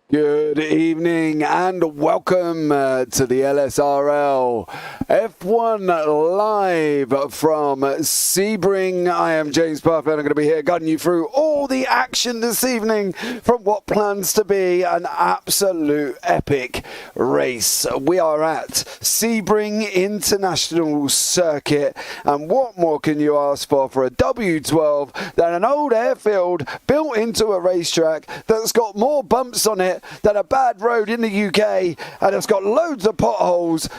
Good evening and welcome to the LSRL F1 live from Sebring. I am James Parfitt. I'm going to be here guiding you through all the action this evening from what plans to be an absolute epic race. We are at Sebring International Circuit, and what more can you ask for a W12 than an old airfield built into a racetrack that's got more bumps on it than a bad road in the UK, and it's got loads of potholes.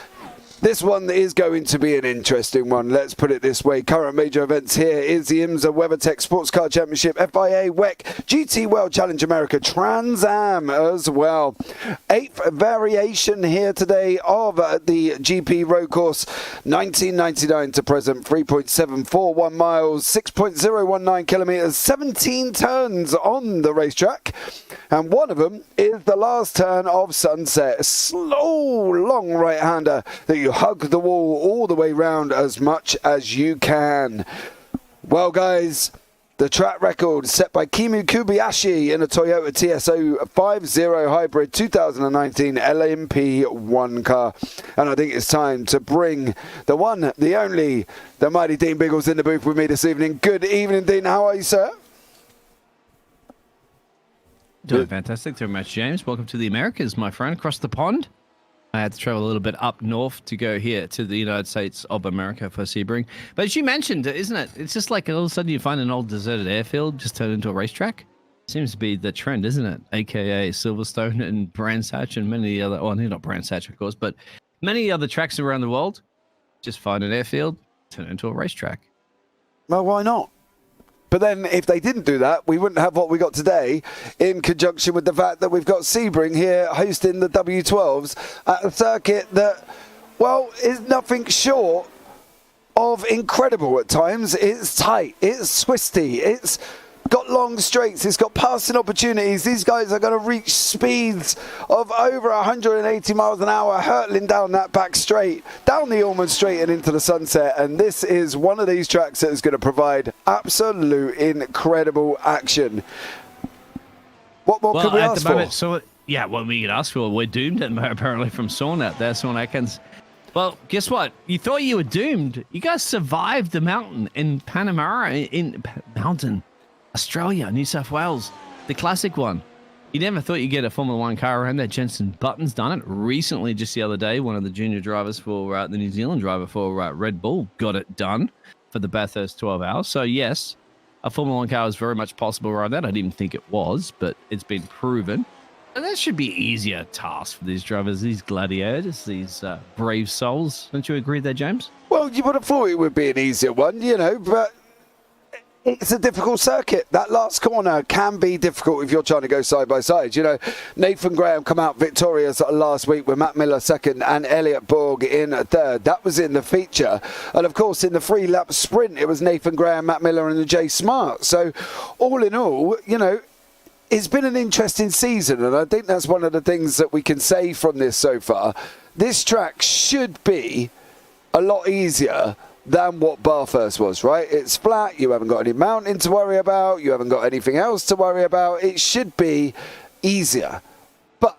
This one is going to be an interesting one, let's put it this way. Current major events here is the IMSA WeatherTech Sports Car Championship, FIA, WEC, GT World Challenge America, Trans Am as well. 8th variation here today of the GP road course, 1999 to present, 3.741 miles, 6.019 kilometres, 17 turns on the racetrack. And one of them is the last turn of Sunset. A slow, long right-hander that you hug the wall all the way round as much as you can. Well, guys, the track record set by Kimu Kobayashi in a Toyota TSO 50 Hybrid 2019 LMP1 car. And I think it's time to bring the one, the only, the mighty Dean Biggles in the booth with me this evening. Good evening, Dean. How are you, sir? Doing fantastic. Thank you very much, James. Welcome to the Americas, my friend, across the pond. I had to travel a little bit up north to go here to the United States of America for Sebring. But as you mentioned, isn't it? It's just like all of a sudden you find an old deserted airfield just turned into a racetrack. Seems to be the trend, isn't it? AKA Silverstone and Brands Hatch and many other, well, not Brands Hatch, of course, but many other tracks around the world. Just find an airfield, turn it into a racetrack. Well, why not? But then if they didn't do that, we wouldn't have what we got today, in conjunction with the fact that we've got Sebring here hosting the W12s at a circuit that, well, is nothing short of incredible at times. It's tight, it's twisty, it's got long straights, it's got passing opportunities. These guys are going to reach speeds of over 180 miles an hour hurtling down that back straight, down the Ormond Straight and into the Sunset. And this is one of these tracks that is going to provide absolute incredible action. What more can we ask for? So, yeah, what we could ask for, we're doomed apparently from Sean out there, Sean Atkins. Well, guess what? You thought you were doomed. You guys survived the mountain in Panama, in mountain. Australia, New South Wales, the classic one. You never thought you'd get a Formula One car around there. Jenson Button's done it recently, just the other day. One of the junior drivers for the New Zealand driver for Red Bull got it done for the Bathurst 12 hours. So, yes, a Formula One car is very much possible around that. I didn't even think it was, but it's been proven. And that should be easier task for these drivers, these gladiators, these brave souls. Don't you agree there, James? Well, you would have thought it would be an easier one, you know, but it's a difficult circuit. That last corner can be difficult if you're trying to go side by side. You know, Nathan Graham come out victorious last week with Matt Miller second and Elliot Borg in third. That was in the feature. And of course, in the 3-lap sprint, it was Nathan Graham, Matt Miller and Jay Smart. So all in all, you know, it's been an interesting season. And I think that's one of the things that we can say from this so far. This track should be a lot easier than what Bathurst was, right? It's flat, you haven't got any mountain to worry about, you haven't got anything else to worry about. It should be easier, but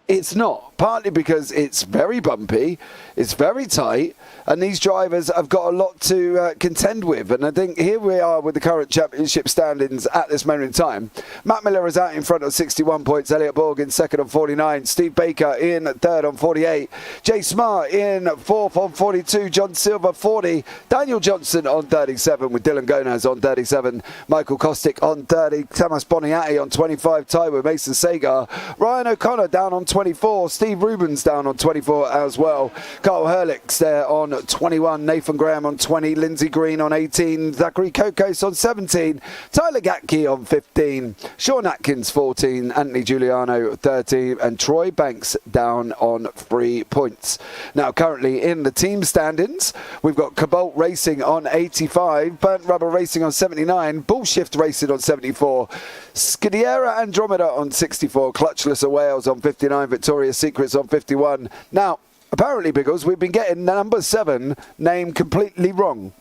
it's not, partly because it's very bumpy, it's very tight, and these drivers have got a lot to contend with. And I think here we are with the current championship standings at this moment in time. Matt Miller is out in front of 61 points, Elliot Borg in second on 49, Steve Baker in third on 48, Jay Smart in fourth on 42, John Silver 40, Daniel Johnson on 37 with Dylan Gonaz on 37, Michael Kostick on 30, Tamas Boniatti on 25, tied with Mason Sagar, Ryan O'Connor down on 24, Steve Rubens down on 24 as well, Carl Herlich's there on 21, Nathan Graham on 20, Lindsay Green on 18, Zachary Kokos on 17, Tyler Gatke on 15, Sean Atkins 14, Anthony Giuliano 13, and Troy Banks down on 3 points. Now currently in the team standings, we've got Cobalt Racing on 85, Burnt Rubber Racing on 79, Bullshift Racing on 74, Scudiera Andromeda on 64, Clutchless Wales on 59, Victoria's Secrets on 51. Now, apparently, Biggles, we've been getting number 7 name completely wrong.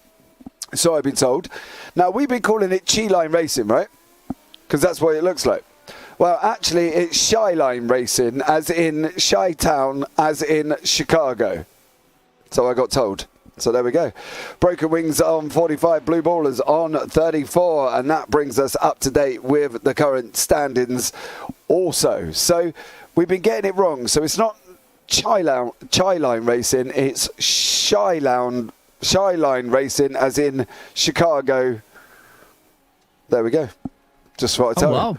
So I've been told. Now, we've been calling it Chi Line Racing, right? Because that's what it looks like. Well, actually, it's Shyline Racing, as in Chi-Town, as in Chicago. So I got told. So there we go. Broken Wings on 45, Blue Ballers on 34, and that brings us up to date with the current standings also. So we've been getting it wrong. So it's not Shyline Racing, it's Shyline Racing, as in Chicago. There we go. Just what I told you. Wow.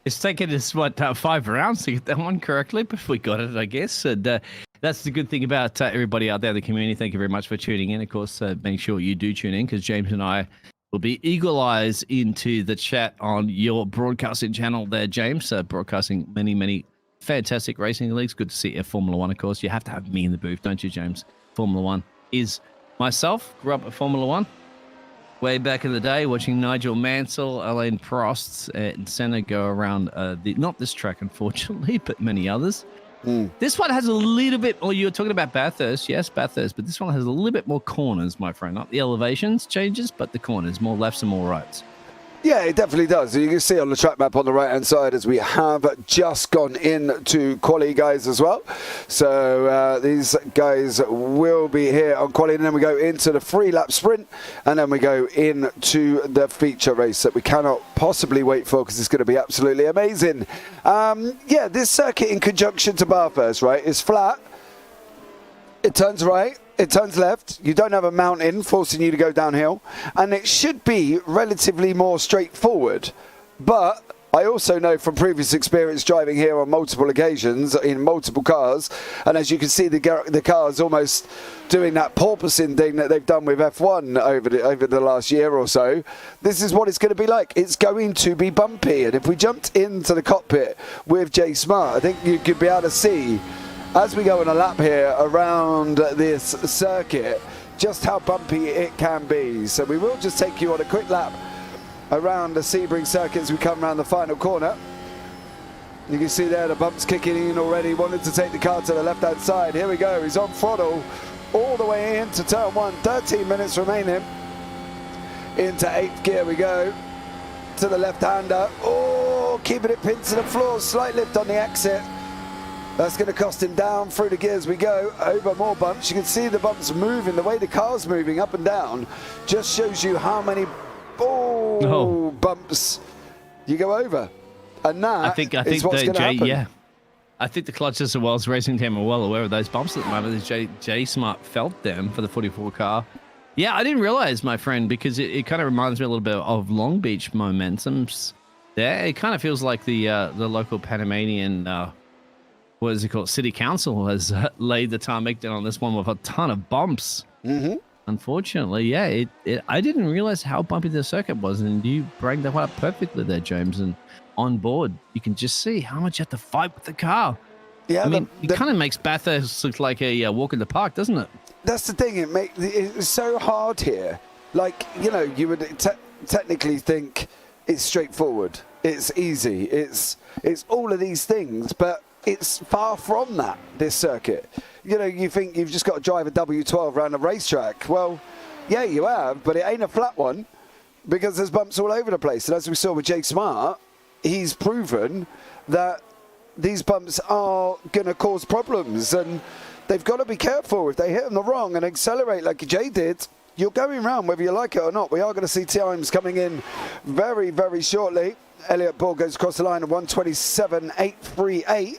It's taken us, 5 rounds to get that one correctly, but we got it, I guess. And that's the good thing about everybody out there in the community. Thank you very much for tuning in. Of course, make sure you do tune in, because James and I will be eagle eyes into the chat on your broadcasting channel there, James. Broadcasting many fantastic racing leagues. Good to see you. Formula One, of course. You have to have me in the booth, don't you, James? Formula One is myself. Grew up at Formula One way back in the day, watching Nigel Mansell, Alain Prost, and Senna go around not this track, unfortunately, but many others. This one has a little bit, you were talking about Bathurst. Yes, Bathurst, but this one has a little bit more corners, my friend. Not the elevations changes, but the corners, more lefts and more rights. Yeah, it definitely does. You can see on the track map on the right-hand side, as we have just gone into quali, guys, as well. So these guys will be here on quali, and then we go into the 3-lap sprint, and then we go into the feature race that we cannot possibly wait for, because it's going to be absolutely amazing. Yeah, this circuit in conjunction to Bathurst, right, is flat. It turns right. It turns left. You don't have a mountain forcing you to go downhill, and it should be relatively more straightforward. But I also know from previous experience driving here on multiple occasions in multiple cars, and as you can see, the cars almost doing that porpoising thing that they've done with F1 over the last year or so. This is what it's going to be like. It's going to be bumpy, and if we jumped into the cockpit with Jay Smart, I think you could be able to see, as we go on a lap here around this circuit, just how bumpy it can be. So we will just take you on a quick lap around the Sebring circuit as we come around the final corner. You can see there the bumps kicking in already. Wanted to take the car to the left-hand side. Here we go. He's on throttle all the way into turn 1. 13 minutes remaining. Into 8th gear we go. To the left-hander. Oh, keeping it pinned to the floor. Slight lift on the exit. That's going to cost him down through the gears we go, over more bumps. You can see the bumps moving, the way the car's moving up and down just shows you how many bumps you go over. And that is what's going to happen. Yeah. I think the Clutches of World's racing team are well aware of those bumps at the moment. J Smart felt them for the 44 car. Yeah, I didn't realize, my friend, because it kind of reminds me a little bit of Long Beach momentums there. It kind of feels like the local Panamanian... what is it called? City Council has laid the tarmac down on this one with a ton of bumps. Unfortunately, yeah, I didn't realize how bumpy the circuit was, and you bring that up perfectly there, James. And on board, you can just see how much you have to fight with the car. Yeah, I mean, it kind of makes Bathurst look like a walk in the park, doesn't it? That's the thing. It's so hard here. Like, you know, you would technically think it's straightforward, it's easy, it's all of these things, but it's far from that, this circuit. You know, you think you've just got to drive a W12 around a racetrack. Well, yeah, you have, but it ain't a flat one, because there's bumps all over the place. And as we saw with Jake Smart, he's proven that these bumps are going to cause problems, and they've got to be careful. If they hit them the wrong and accelerate like Jay did, you're going round whether you like it or not. We are going to see times coming in very, very shortly. Elliot Borg goes across the line at 1:27.838.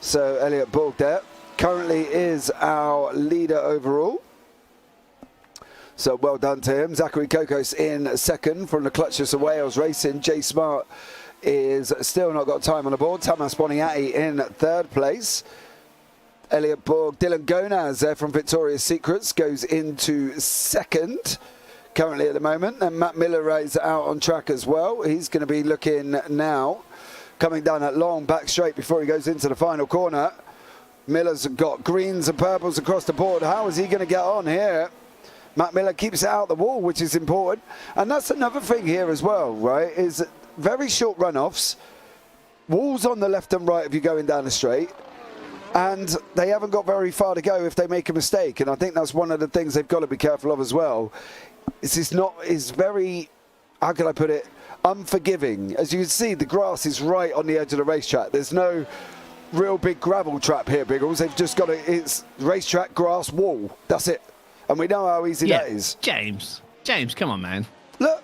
So Elliot Borg there currently is our leader overall. So well done to him. Zachary Kokos in second from the Clutches of Wales Racing. Jay Smart is still not got time on the board. Tamas Boniati in third place. Elliot Borg, Dylan Gonaz there from Victoria's Secrets goes into second currently at the moment. And Matt Miller is out on track as well. He's going to be looking now, coming down that long back straight before he goes into the final corner. Miller's got greens and purples across the board. How is he going to get on here? Matt Miller keeps it out the wall, which is important. And that's another thing here as well, right, is very short runoffs, walls on the left and right if you're going down the straight, and they haven't got very far to go if they make a mistake. And I think that's one of the things they've got to be careful of as well. It's very how can I put it, unforgiving. As you can see, the grass is right on the edge of the racetrack. There's no real big gravel trap here, Biggles. They've just got it's racetrack, grass, wall. That's it. And we know how easy that is. James, come on, man. Look.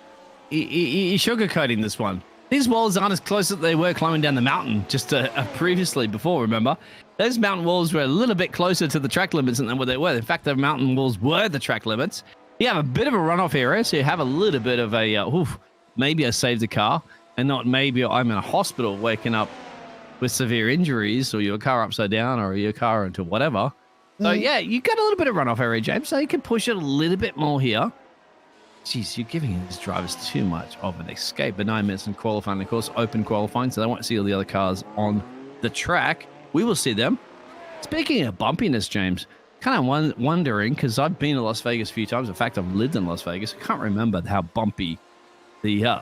You're sugarcoating this one. These walls aren't as close as they were climbing down the mountain just previously before, remember? Those mountain walls were a little bit closer to the track limits than what they were. In fact, the mountain walls were the track limits. You have a bit of a runoff area, so you have a little bit of a, maybe I saved the car, and not maybe I'm in a hospital waking up with severe injuries, or your car upside down, or your car into whatever. So, yeah, you got a little bit of runoff area, James, so you can push it a little bit more here. Jeez, you're giving these drivers too much of an escape. But 9 minutes in qualifying, of course, open qualifying, so they won't see all the other cars on the track. We will see them. Speaking of bumpiness, James, kind of wondering, because I've been to Las Vegas a few times. In fact, I've lived in Las Vegas. I can't remember how bumpy the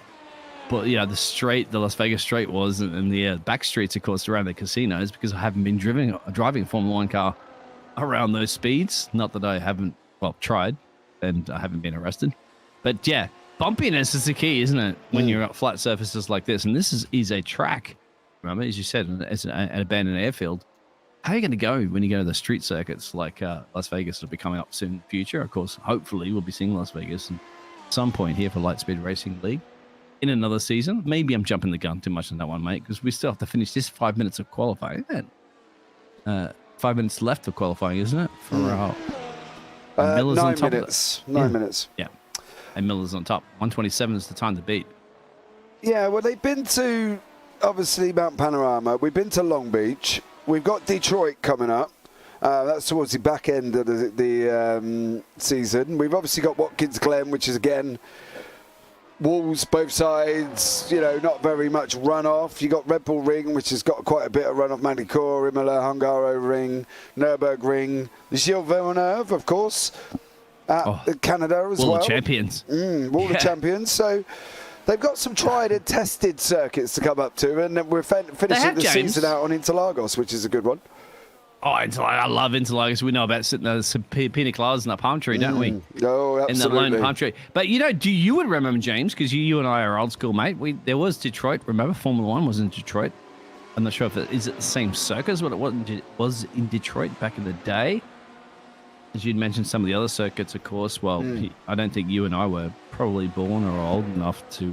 Las Vegas straight was, and the back streets, of course, around the casinos, because I haven't been driving a Formula One car around those speeds. Not that I haven't, tried, and I haven't been arrested. But yeah, bumpiness is the key, isn't it? When you're at flat surfaces like this, and this is a track. Remember, as you said, it's an abandoned airfield. How are you going to go when you go to the street circuits like Las Vegas will be coming up soon in the future? Of course, hopefully we'll be seeing Las Vegas at some point here for Lightspeed Racing League in another season. Maybe I'm jumping the gun too much on that one, mate, because we still have to finish this 5 minutes of qualifying. 5 minutes left of qualifying, isn't it? For Miller's 9 on top minutes. 9 minutes. Yeah. And Miller's on top. 1:27 is the time to beat. Yeah, well, they've been to, obviously, Mount Panorama. We've been to Long Beach. We've got Detroit coming up. That's towards the back end of the season. We've obviously got Watkins Glen, which is, again, walls both sides, not very much runoff. You got Red Bull Ring, which has got quite a bit of runoff. Magny-Cours, Imola, Hungaro Ring, Nürburgring, the Gilles Villeneuve, of course. Canada as well. Wall of Champions. Wall of Champions. So they've got some tried and tested circuits to come up to, and we're finishing the season out on Interlagos, which is a good one. Oh, I love Interlagos. We know about sitting there, some pina coladas in that palm tree, don't we? Oh, absolutely. In the lone palm tree. But, do you would remember, James, because you and I are old school, mate. There was Detroit. Remember, Formula One was in Detroit. I'm not sure if it is the same circuit as what it was in Detroit back in the day. As you'd mentioned some of the other circuits, of course. Well, I don't think you and I were probably born or old enough to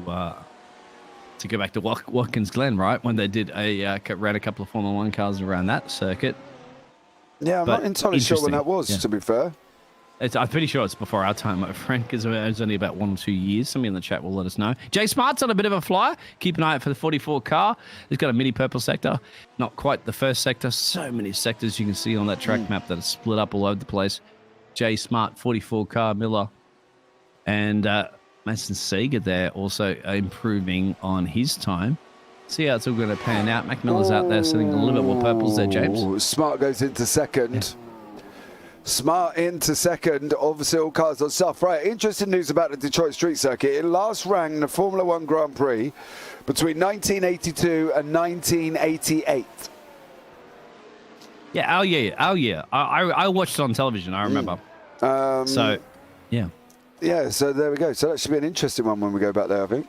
go back to Watkins Glen, right? When they did ran a couple of Formula One cars around that circuit. Yeah, I'm not entirely sure when that was, to be fair. I'm pretty sure it's before our time, my friend, because it was only about 1 or 2 years. Somebody in the chat will let us know. Jay Smart's on a bit of a flyer. Keep an eye out for the 44 car. It's got a mini purple sector. Not quite the first sector. So many sectors you can see on that track map that are split up all over the place. Jay Smart, 44 car, Miller. And Mason Seeger there also improving on his time. See how it's all going to pan out. Mac Miller's out there sitting a little bit more purples there, James. Smart goes into second. Yeah. Smart into second. Obviously, all cars on stuff. Right, interesting news about the Detroit Street Circuit. It last ran the Formula One Grand Prix between 1982 and 1988. Yeah, oh yeah. I watched it on television, I remember. So, yeah. Yeah, so there we go. So that should be an interesting one when we go back there, I think.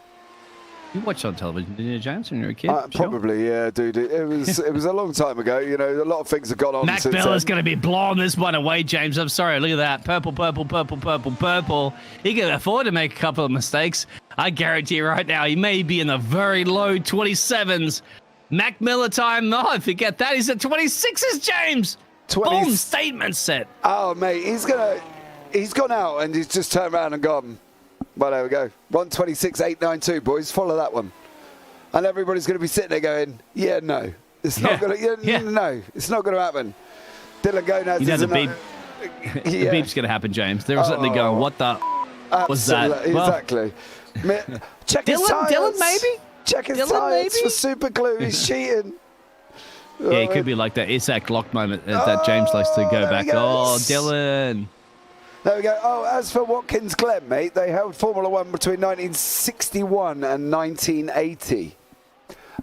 You watched it on television, didn't you, James, when you were a kid? Probably, yeah, dude. It was a long time ago. A lot of things have gone on. Mac Miller's going to be blowing this one away, James. I'm sorry. Look at that. Purple. He can afford to make a couple of mistakes. I guarantee you right now, he may be in the very low 27s. Mac Miller time. No, I forget that. He's at 26s, James. Boom, statement set. Oh, mate, he's gone out and he's just turned around and gone. Well, there we go. 126.892, boys. Follow that one. And everybody's going to be sitting there going, yeah, no. It's not going to, no, it's not going to happen. Dylan Gonaz is the beep. The beep's going to happen, James. They're sitting there going, what the was that? Exactly. Check his tires. Dylan, maybe? Check his tires for super glue. He's cheating. Yeah, it could be like that Isaac Lock moment that James likes to go back. Oh, Dylan. There we go. Oh, as for Watkins Glen, mate, they held Formula One between 1961 and 1980.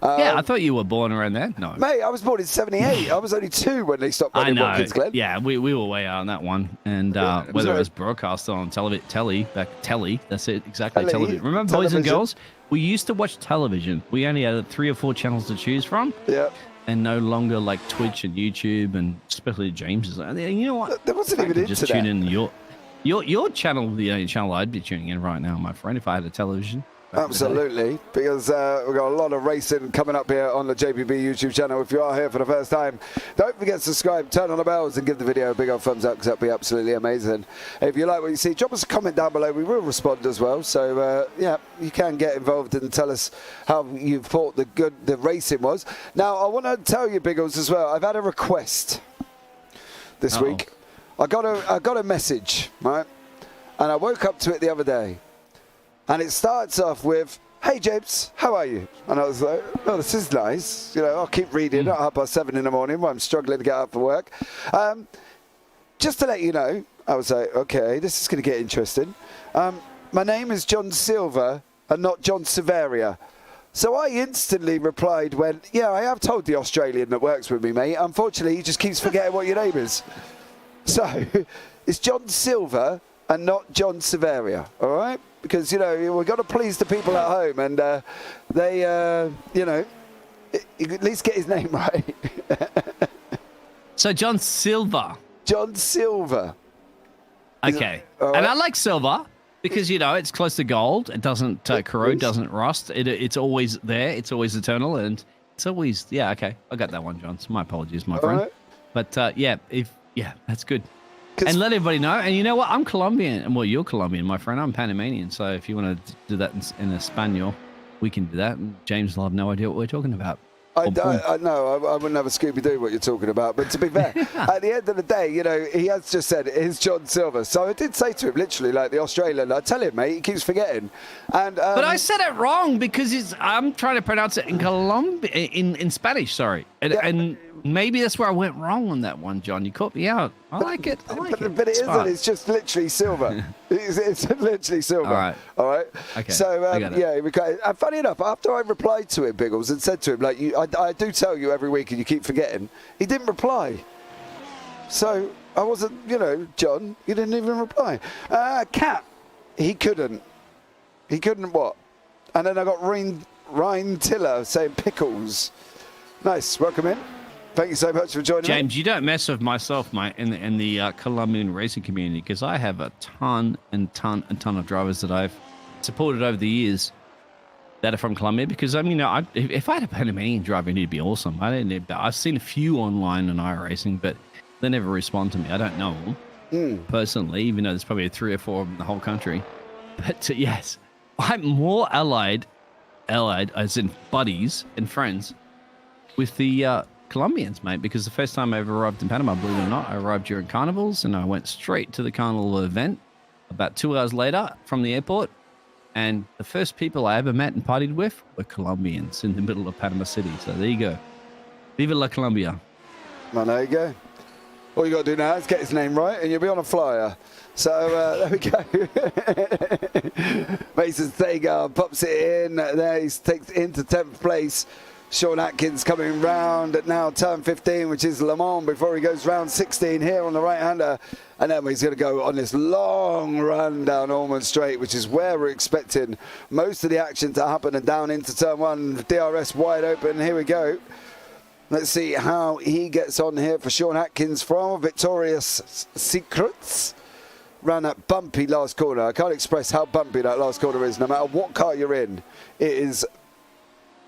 Yeah, I thought you were born around there. No. Mate, I was born in 78. I was only 2 when they stopped running Watkins Glen. Yeah, we were way out on that one. And whether it was broadcast on telly, that's it, exactly, television. Remember Boys and Girls? We used to watch television. We only had 3 or 4 channels to choose from. Yeah. And no longer like Twitch and YouTube, and especially James's. You know what? There wasn't even internet. Just tune in your channel, the only channel I'd be tuning in right now, my friend, if I had a television. Absolutely, because we've got a lot of racing coming up here on the JPB YouTube channel. If you are here for the first time, don't forget to subscribe, turn on the bells, and give the video a big old thumbs up, because that'd be absolutely amazing. If you like what you see, drop us a comment down below. We will respond as well. So yeah, you can get involved and tell us how you thought the racing was. Now, I want to tell you, Biggles, as well. I've had a request this week. I got a message, right, and I woke up to it the other day. And it starts off with, "Hey James, how are you?" And I was like, "Oh, this is nice. You know, I'll keep reading at 7:30 in the morning when I'm struggling to get up for work. Just to let you know," I was like, "Okay, this is going to get interesting. My name is John Silver and not John Severia." So I instantly replied, "Yeah, I have told the Australian that works with me, mate. Unfortunately, he just keeps forgetting what your name is." So it's John Silver and not John Severia, all right? Because, you know, we've got to please the people at home, and they, you know, at least get his name right. So John Silver. John Silver. Okay. Right. And I like silver because, you know, it's close to gold. It doesn't corrode, doesn't rust. It's always there. It's always eternal. And it's always, yeah, okay. I got that one, John. So my apologies, my friend. Right. But, yeah, that's good. And let everybody know. And you know what? I'm Colombian. Well, you're Colombian, my friend. I'm Panamanian. So if you want to do that in Espanol, we can do that. And James will have no idea what we're talking about. I know. I wouldn't have a Scooby-Doo what you're talking about. But to be fair, at the end of the day, you know, he has just said it is John Silver. So I did say to him, literally, like the Australian, I tell him, mate, he keeps forgetting. And but I said it wrong because I'm trying to pronounce it in in Spanish, sorry. And maybe that's where I went wrong on that one, John. You caught me out. I like it. But it isn't. It's just literally silver. it's literally silver. All right. Okay. So, yeah. Funny enough, after I replied to him, Biggles, and said to him, like, I do tell you every week and you keep forgetting, he didn't reply. So I wasn't, you know, John, you didn't even reply. Cat, he couldn't. He couldn't what? And then I got Ryan Tiller saying pickles. Nice. Welcome in. Thank you so much for joining James, me. you don't mess with myself, mate, in the Colombian racing community, because I have a ton of drivers that I've supported over the years that are from Colombia. Because I mean, if I had a Panamanian driver, it'd be awesome. I've seen a few online on iRacing, but they never respond to me. I don't know them personally, even though there's probably 3 or 4 of them in the whole country. But yes, I'm more allied as in buddies and friends with the Colombians, mate, because the first time I ever arrived in Panama, believe it or not, I arrived during carnivals, and I went straight to the carnival event about 2 hours later from the airport, and the first people I ever met and partied with were Colombians in the middle of Panama City. So there you go. Viva la Colombia. Well, there you go. All you got to do now is get his name right, and you'll be on a flyer. So there we go. Mason Thega pops it in. There he takes it into 10th place. Sean Atkins coming round at now turn 15, which is Le Mans, before he goes round 16 here on the right-hander. And then he's going to go on this long run down Ormond Straight, which is where we're expecting most of the action to happen, and down into turn 1, DRS wide open. Here we go. Let's see how he gets on here for Sean Atkins from Victorious Secrets. Round that bumpy last corner. I can't express how bumpy that last corner is. No matter what car you're in, it is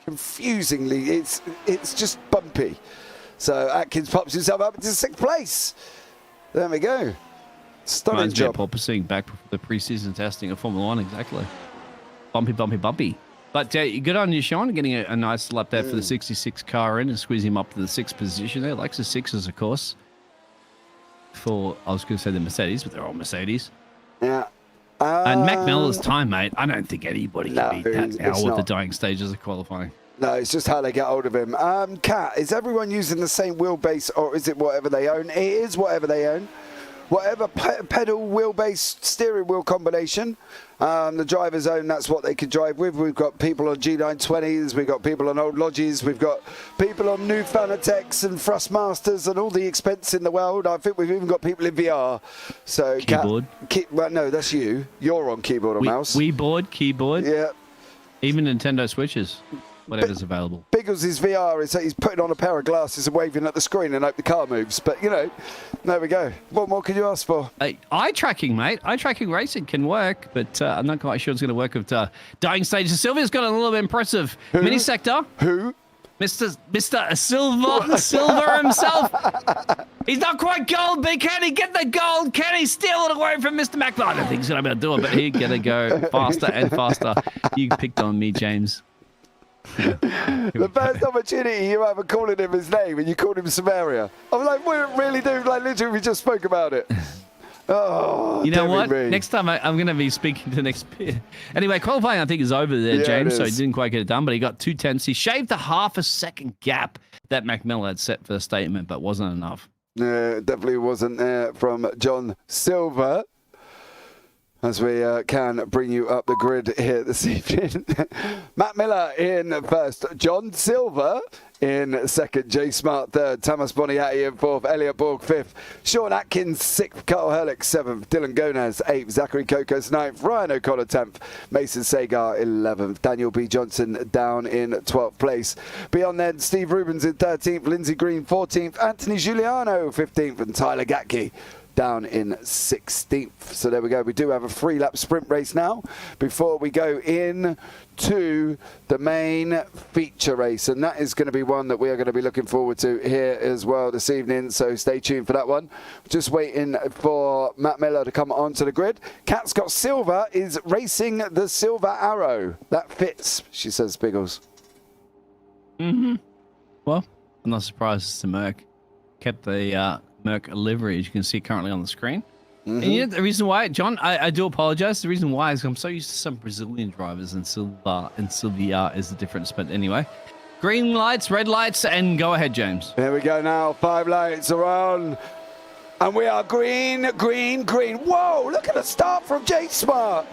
confusingly, it's just bumpy. So Atkins pops himself up into 6th place. There we go. Stunning job. Porpoising back before the pre-season testing of Formula 1, exactly. Bumpy. But good on you, Sean, getting a nice lap there for the 66 car in and squeezing him up to the 6th position there. Likes the 6s, of course. For, I was going to say the Mercedes, but they're all Mercedes. Yeah. And Mac Miller's time, mate, I don't think anybody can beat that now with the dying stages of qualifying. No, it's just how they get hold of him. Kat, is everyone using the same wheelbase, or is it whatever they own? It is whatever they own. whatever pedal, wheelbase, steering wheel combination. The driver's zone, that's what they can drive with. We've got people on G920s, we've got people on old Lodges, we've got people on new Fanatec's and Thrustmasters and all the expense in the world. I think we've even got people in VR. So keyboard. Well, no, that's you. You're on keyboard or mouse. Keyboard. Yeah. Even Nintendo Switches. Whatever's available. Biggles' VR is that he's putting on a pair of glasses and waving at the screen and hope the car moves. But, you know, there we go. What more could you ask for? Eye tracking, mate. Eye tracking racing can work, but I'm not quite sure it's going to work with dying stages. Sylvia's got a little bit impressive mini sector. Who? Mr. Silver himself. He's not quite gold, but can he get the gold? Can he steal it away from Mr. Mac? I don't think he's going to be able to do it, but he's going to go faster and faster. You picked on me, James. The first opportunity you have of calling him his name and you called him Samaria. I'm like, we really do. Like, literally, we just spoke about it. Oh, you know what? Me. Next time I'm going to be speaking to next. Anyway, qualifying I think is over there, James. So he didn't quite get it done, but he got 2:10. He shaved a half a second gap that Macmillan had set for the statement, but wasn't enough. Yeah, definitely wasn't there from John Silver. As we can bring you up the grid here this evening. Matt Miller in first, John Silver in second, Jay Smart third, Thomas Boniatti in fourth, Elliot Borg fifth, Sean Atkins sixth, Carl Herlick seventh, Dylan Gonaz eighth, Zachary Kokos ninth, Ryan O'Connor 10th, Mason Sagar 11th, Daniel B. Johnson down in 12th place. Beyond then, Steve Rubens in 13th, Lindsay Green 14th, Anthony Giuliano 15th, and Tyler Gatke down in 16th. So there we go. We do have a 3-lap sprint race now before we go in to the main feature race, and that is going to be one that we are going to be looking forward to here as well this evening, so stay tuned for that one. Just waiting for Matt Miller to come onto the grid. Cat Scott Silver is racing the Silver Arrow. That fits, she says, Biggles. Well, I'm not surprised it's the Merc. Kept the Merc livery, as you can see currently on the screen. And you know the reason why, John, I do apologize. The reason why is I'm so used to some Brazilian drivers, and Silva is the difference. But anyway, green lights, red lights, and go ahead, James. Here we go now. 5 lights are on. And we are green, green, green. Whoa, look at the start from Jay Smart.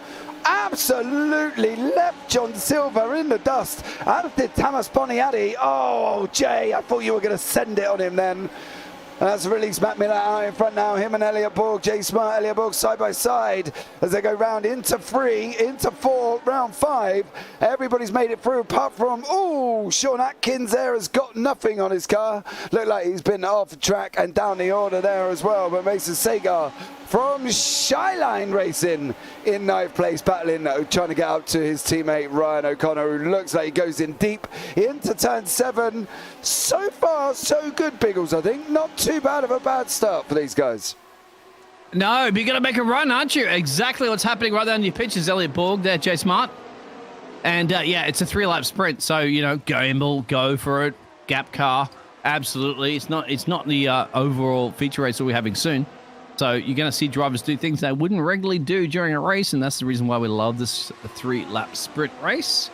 Absolutely left John Silver in the dust. As did Thomas Boniatti. Oh, Jay, I thought you were going to send it on him then. And that's released Matt Miller out in front now. Him and Elliot Borg, Jay Smart, Elliot Borg side by side as they go round into 3, into 4, round 5. Everybody's made it through apart from, Sean Atkins there has got nothing on his car. Looked like he's been off track and down the order there as well. But Mason Sagar from Shyline Racing in 9th place, battling, trying to get up to his teammate Ryan O'Connor, who looks like he goes in deep into turn 7. So far, so good, Biggles, I think. Not too bad of a bad start for these guys. No, but you're going to make a run, aren't you? Exactly what's happening right there on your pictures. Elliot Borg there, Jay Smart. And, yeah, it's a 3-lap sprint. So, you know, gamble, go for it. Gap car, absolutely. It's not the overall feature race that we're having soon. So you're going to see drivers do things they wouldn't regularly do during a race, and that's the reason why we love this 3-lap sprint race.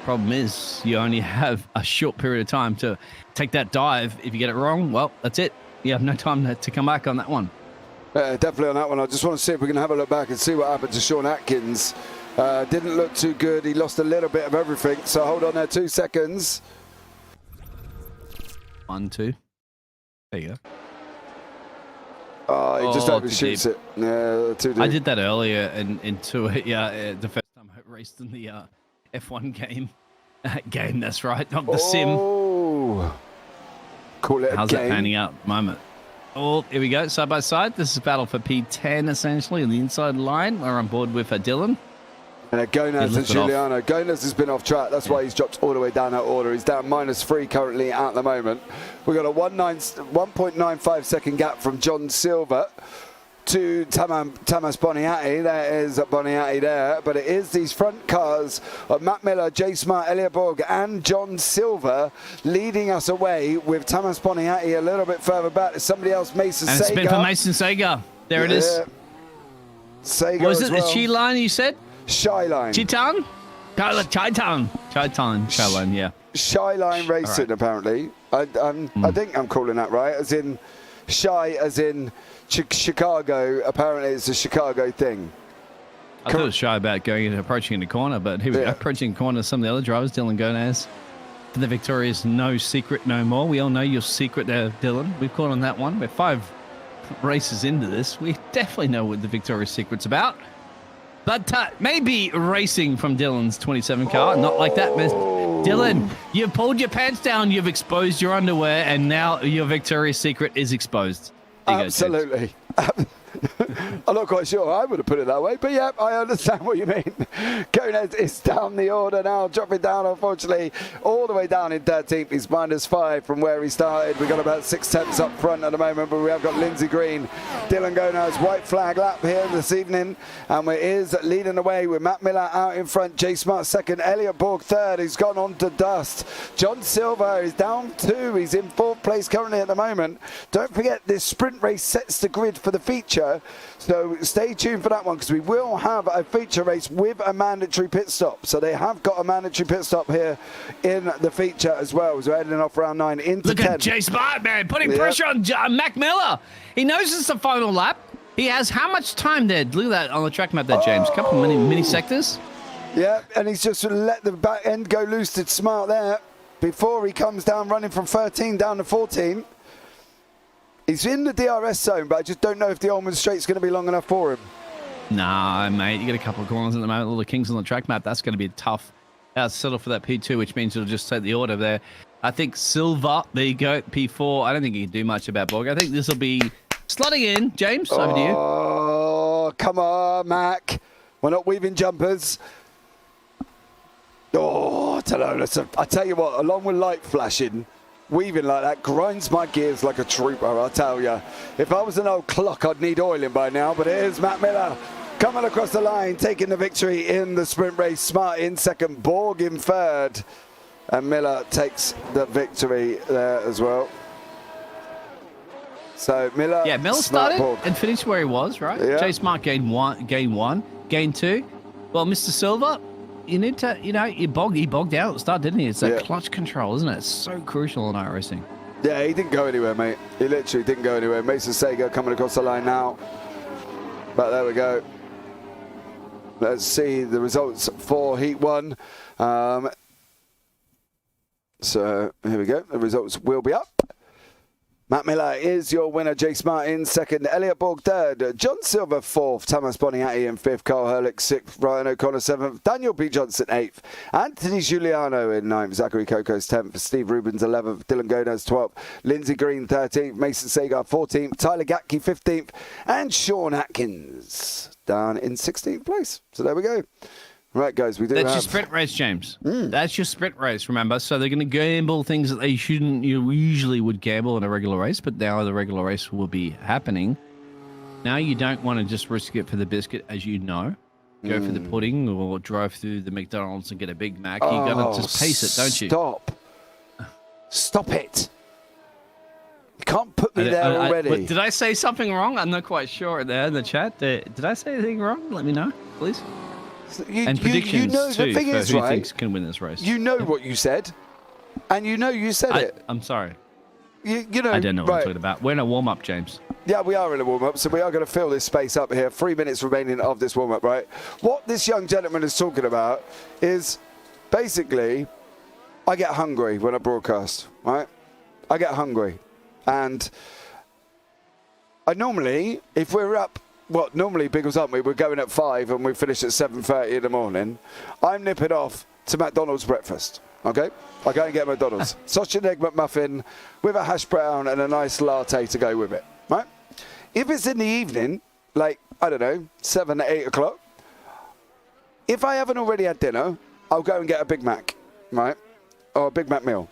Problem is, you only have a short period of time to take that dive. If you get it wrong, well, that's it. You have no time to come back on that one. Definitely on that one. I just want to see if we can have a look back and see what happened to Sean Atkins. Didn't look too good. He lost a little bit of everything. So hold on there, 2 seconds. 1, 2. There you go. Oh, he just overshoots it. Yeah, too deep. I did that earlier into it. Yeah, the first time I raced in the F1 game. That's right, not the sim. Oh, call it. How's that panning out at the moment? Oh, here we go, side by side. This is battle for P10 essentially on the inside line. We're on board with Dylan. And Gonaz and Giuliano. Gonaz has been off track. That's why he's dropped all the way down that order. He's down -3 currently at the moment. We've got a 1.95 second gap from John Silver to Thomas Boniatti. There is Boniatti there. But it is these front cars of Matt Miller, Jay Smart, Elliot Borg and John Silver leading us away with Thomas Boniatti a little bit further back. There's somebody else, Mason Sagar. And spin for Mason Sagar. There it is. Sagar was it well. The Chi line you said? Shyline. Chitan? Yeah. Shyline Racing, apparently. I think I'm calling that right, as in Shy as in Chicago. Apparently it's a Chicago thing. I thought it was shy about going and approaching in the corner, but here we go. Approaching the corner, some of the other drivers, Dylan Gonaz. For the Victoria's No Secret No More. We all know your secret there, Dylan. We've called on that one. We're 5 races into this. We definitely know what the Victoria's Secret's about. But maybe racing from Dylan's 27 car. Not like that, miss. Dylan, you've pulled your pants down, you've exposed your underwear, and now your Victoria's Secret is exposed. Absolutely. I'm not quite sure I would have put it that way, but yeah, I understand what you mean. Gonez is down the order now, dropping down, unfortunately, all the way down in 13th. He's -5 from where he started. We've got about 6 tenths up front at the moment, but we have got Lindsay Green, Dylan Gonez, white flag lap here this evening, and we is leading the way with Matt Miller out in front, Jay Smart second, Elliot Borg third, who's gone on to dust. John Silver is down 2. He's in 4th place currently at the moment. Don't forget, this sprint race sets the grid for the feature. So stay tuned for that one, because we will have a feature race with a mandatory pit stop. So they have got a mandatory pit stop here in the feature as well. So we're heading off round 9 into 10. Look at Jay Smart, man, putting pressure on Mac Miller. He knows it's the final lap. He has how much time there? Look at that on the track map there, James. A couple of mini sectors. Yeah, and he's just let the back end go loose to Smart there before he comes down running from 13 down to 14. He's in the DRS zone, but I just don't know if the Ullman Straight's going to be long enough for him. Nah, mate. You get a couple of corners at the moment. All the kings on the track map. That's going to be tough. Settle for that P2, which means it'll just take the order there. I think Silva, there you go, P4. I don't think he can do much about Borg. I think this will be slotting in. James, over to you. Oh, come on, Mac. We're not weaving jumpers. Oh, I don't know. I tell you what, along with light flashing, weaving like that grinds my gears like a trooper, I'll tell you. If I was an old clock, I'd need oiling by now, but it is Matt Miller coming across the line, taking the victory in the sprint race. Smart in second, Borg in third, and Miller takes the victory there as well. So Miller, Miller started Borg and finished where he was, right? Yeah. Jay Smart gained 1, gained 2. Well, Mr. Silver, you need to, he bogged out at the start, didn't he? It's that clutch control, isn't it? It's so crucial in iRacing. Yeah, he didn't go anywhere, mate. He literally didn't go anywhere. Mason Sager coming across the line now. But there we go. Let's see the results for Heat 1. So here we go. The results will be up. Matt Miller is your winner. Jay Smart in second. Elliot Borg third. John Silver fourth. Thomas Boniatti in fifth. Carl Herlick sixth. Ryan O'Connor seventh. Daniel B. Johnson eighth. Anthony Giuliano in ninth. Zachary Kokos 10th. Steve Rubens 11th. Dylan Gonez 12th. Lindsay Green 13th. Mason Sagar 14th. Tyler Gatke 15th. And Sean Atkins down in 16th place. So there we go. Right, guys, That's your sprint race, James. That's your sprint race, remember? So they're going to gamble things that they shouldn't, usually would gamble in a regular race, but now the regular race will be happening. Now you don't want to just risk it for the biscuit, as you know. Go for the pudding or drive through the McDonald's and get a Big Mac. You got to just pace it, don't you? Stop it. You can't put me there already. Did I say something wrong? I'm not quite sure there in the chat. Did I say anything wrong? Let me know, please. And predictions too, the thing for is, who right, thinks can win this race. You know what you said, and you know you said it. I'm sorry. You know. I don't know what I'm talking about. We're in a warm-up, James. Yeah, we are in a warm-up, so we are going to fill this space up here. 3 minutes remaining of this warm-up, right? What this young gentleman is talking about is basically, I get hungry when I broadcast, right? I get hungry, and I normally, if we're up. Well, normally, Biggles, aren't we? We're going at 5 and we finish at 7:30 in the morning. I'm nipping off to McDonald's breakfast, okay? I go and get McDonald's. Sausage and egg McMuffin with a hash brown and a nice latte to go with it, right? If it's in the evening, like, I don't know, 7 or 8 o'clock, if I haven't already had dinner, I'll go and get a Big Mac, right? Or a Big Mac meal.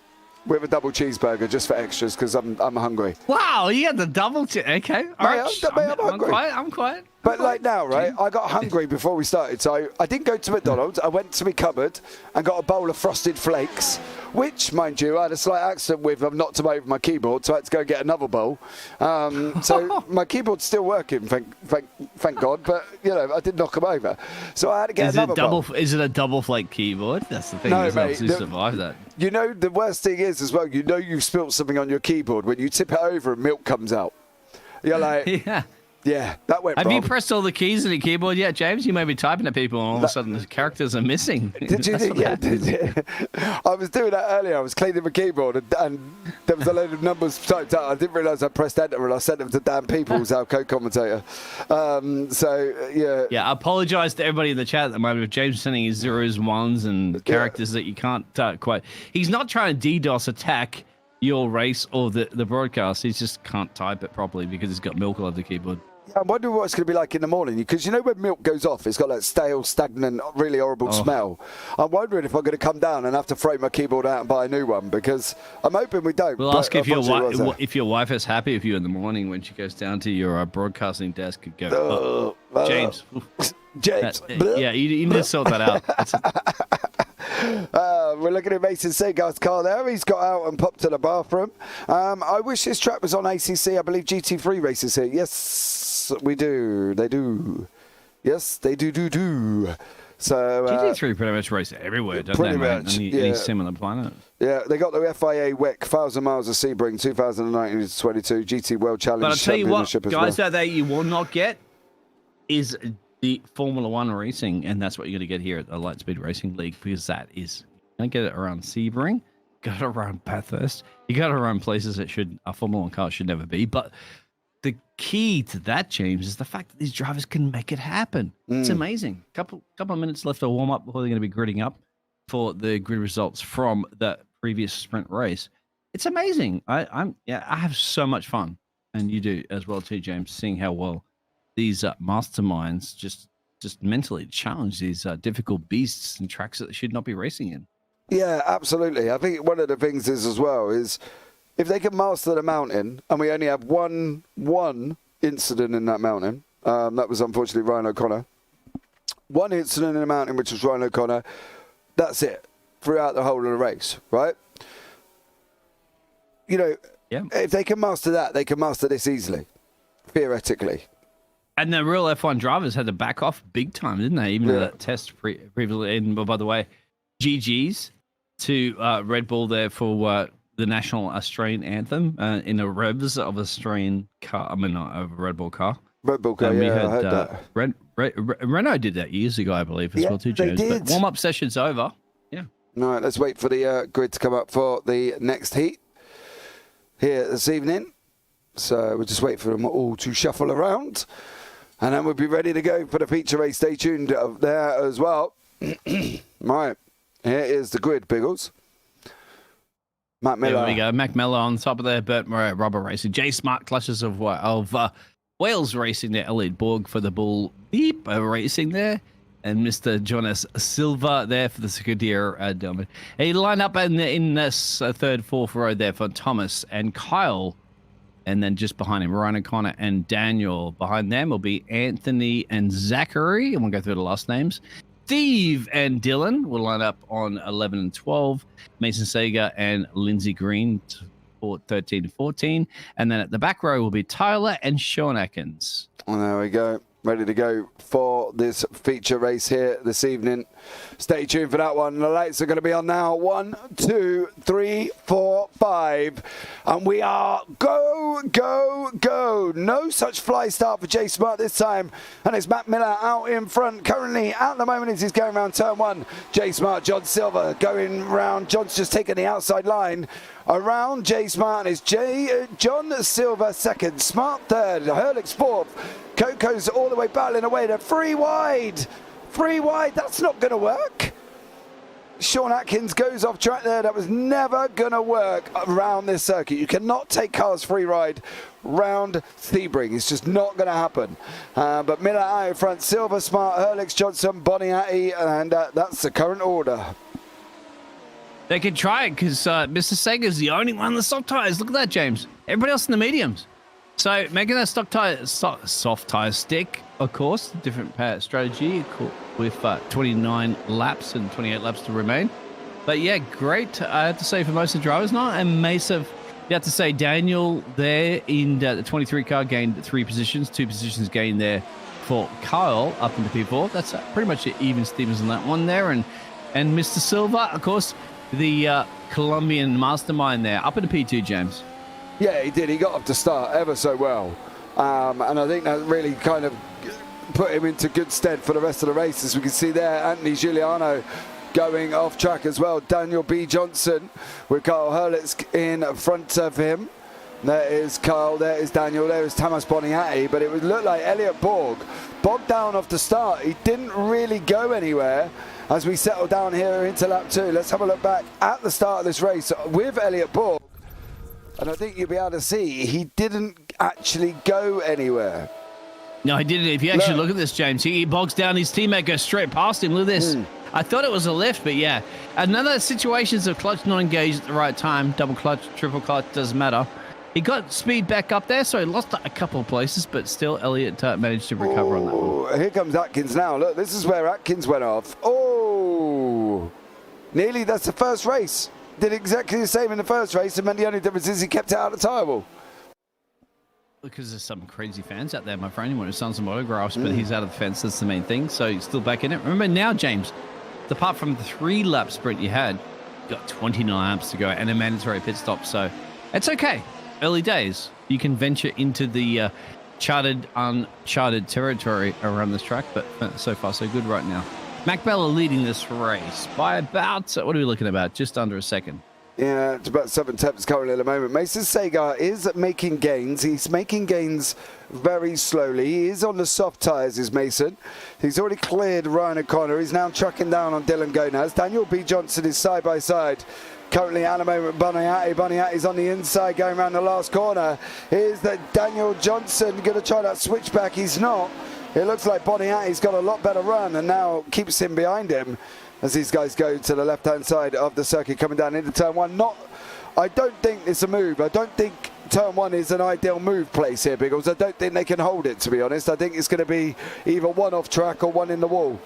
With a double cheeseburger just for extras because I'm hungry. Wow, you had the double okay. All right. I'm hungry. I'm quiet. But like now, right, I got hungry before we started, so I didn't go to McDonald's. I went to my cupboard and got a bowl of Frosted Flakes, which, mind you, I had a slight accident with. I've knocked them over my keyboard, so I had to go and get another bowl. So my keyboard's still working, thank God, but, I did knock them over. So I had to get another bowl. Is it a double flake keyboard? That's the thing. No, mate. You survive that. The worst thing is as well, you've spilt something on your keyboard when you tip it over and milk comes out. You're like, Yeah. yeah, that went Have wrong. you pressed all the keys on your keyboard yet, James? You may be typing at people and all of a sudden the characters are missing. Did you That's think? what Yeah, happens. did you? I was doing that earlier. I was cleaning my keyboard and there was a load of numbers typed out. I didn't realise I pressed enter and I sent them to Dan Peoples, our co-commentator. Yeah. Yeah, I apologize to everybody in the chat at the moment. If James is sending his zeros and ones and characters that you can't quite. He's not trying to DDoS attack your race or the broadcast. He just can't type it properly because he's got milk all over the keyboard. I'm wondering what it's going to be like in the morning, because you know when milk goes off, it's got that stale, stagnant, really horrible smell. I'm wondering if I'm going to come down and have to throw my keyboard out and buy a new one, because I'm hoping we don't. We'll ask if your wife is happy with you in the morning when she goes down to your broadcasting desk and go, James. James. Yeah, you need to sort that out. We're looking at Mason Segar's car there. He's got out and popped to the bathroom. I wish this track was on ACC. I believe GT3 races here. Yes, we do. They do. Yes, they do. So GT3 pretty much race everywhere, doesn't pretty they, much, mate? yeah. Any sim on the planet. Yeah, they got the FIA WEC 1,000 miles of Sebring 2019-22 GT World Challenge But I'll tell you what, Championship as guys, well. that you will not get is the Formula One racing, and that's what you're going to get here at the Lightspeed Racing League, because that is, you don't get it around Sebring, got it around Bathurst, you got it around places that a Formula One car should never be. But the key to that, James, is the fact that these drivers can make it happen. It's amazing. Couple of minutes left to warm up before they're going to be gridding up for the grid results from the previous sprint race. It's amazing. I have so much fun, and you do as well too, James, seeing how well these masterminds just mentally challenge these difficult beasts and tracks that they should not be racing in. Yeah, absolutely. I think one of the things is as well is if they can master the mountain, and we only have one incident in that mountain, that was unfortunately Ryan O'Connor. One incident in the mountain, which was Ryan O'Connor. That's it throughout the whole of the race, right? You know, if they can master that, they can master this easily, theoretically. And the real F1 drivers had to back off big time, didn't they? Even that test previously. And by the way, GG's to Red Bull there for the national Australian anthem in the revs of Australian car. I mean, not of a Red Bull car. Red Bull car, I heard that. Renault did that years ago, I believe, as well too, James. They did. But warm-up session's over. Yeah. All right, let's wait for the grid to come up for the next heat here this evening. So we'll just wait for them all to shuffle around. And then we'll be ready to go for the feature race. Stay tuned there as well. Right, here is the grid, Biggles. Matt Miller. There we go. Mac Miller on top of there. Bert Murray, Robert Racing. J Smart Clashes of Wales Racing there. Elliot Borg for the Bull Beep Racing there. And Mr. Jonas Silva there for the Scuderia Delman. He lined up in this third, fourth row there for Thomas and Kyle. And then just behind him, Ryan O'Connor and Daniel. Behind them will be Anthony and Zachary. And we'll go through the last names. Steve and Dylan will line up on 11 and 12. Mason Sager and Lindsay Green for 13 and 14. And then at the back row will be Tyler and Sean Atkins. And there we go. Ready to go for this feature race here this evening. Stay tuned for that one. The lights are going to be on now. 1, 2, 3, 4, 5. And we are go, go, go. No such fly start for J Smart this time. And it's Matt Miller out in front. Currently, at the moment, as he's going around turn 1. J Smart, John Silver going round. John's just taken the outside line. Around J Smart is John Silver second. Smart third. Hurlick's fourth. Coco's all the way battling away to 3 wide. 3 wide. That's not going to work. Sean Atkins goes off track there. That was never going to work around this circuit. You cannot take cars free ride round Sebring. It's just not going to happen. But Miller out in front. Silver, Smart, Hurlick's, Johnson, Boniatti, and that's the current order. They can try it because Mr. Sager's the only one in the soft tires. Look at that, James. Everybody else in the mediums. So making that soft tire stick, of course, different strategy with 29 laps and 28 laps to remain. But yeah, great. I have to say for most of the drivers, not a massive. You have to say Daniel there in the 23 car gained 3 positions, 2 positions gained there for Kyle up into P4. That's pretty much even Stevens on that one there, and Mr. Silva, of course, the Colombian mastermind there up into P2, James. Yeah, he did. He got up to start ever so well. And I think that really kind of put him into good stead for the rest of the race. As we can see there, Anthony Giuliano going off track as well. Daniel B. Johnson with Carl Hurlitz in front of him. There is Carl, there is Daniel, there is Tamas Boniatti, but it would look like Elliot Borg bogged down off the start. He didn't really go anywhere as we settle down here into lap 2. Let's have a look back at the start of this race with Elliot Borg. And I think you'll be able to see he didn't actually go anywhere. No, he didn't. If you actually look at this, James, he bogs down his teammate, goes straight past him. Look at this. I thought it was a left, but yeah. Another situations of clutch not engaged at the right time. Double clutch, triple clutch, doesn't matter. He got speed back up there, so he lost a couple of places, but still Elliott managed to recover on that one. Here comes Atkins now. Look, this is where Atkins went off. Oh, nearly that's the first race. Did exactly the same in the first race, and then the only difference is he kept it out of the tyre wall. Because there's some crazy fans out there, my friend. He wanted to sign some autographs, but he's out of the fence. That's the main thing. So he's still back in it. Remember now, James, apart from the 3-lap sprint you had, you got 29 laps to go and a mandatory pit stop. So it's okay. Early days. You can venture into the charted, uncharted territory around this track, but so far so good right now. Mac Bella leading this race by about, what are we looking about? Just under a second. Yeah, it's about 7 tenths currently at the moment. Mason Sagar is making gains. He's making gains very slowly. He is on the soft tyres, is Mason. He's already cleared Ryan O'Connor. He's now trucking down on Dylan Gonaz. Daniel B. Johnson is side by side. Currently at the moment, Boniatti's on the inside going around the last corner. Here's Daniel Johnson going to try that switchback. He's not. It looks like Boniatti's got a lot better run and now keeps him behind him as these guys go to the left-hand side of the circuit coming down into turn 1. I don't think it's a move. I don't think turn 1 is an ideal move place here, Biggles. I don't think they can hold it, to be honest. I think it's going to be either one off track or one in the wall.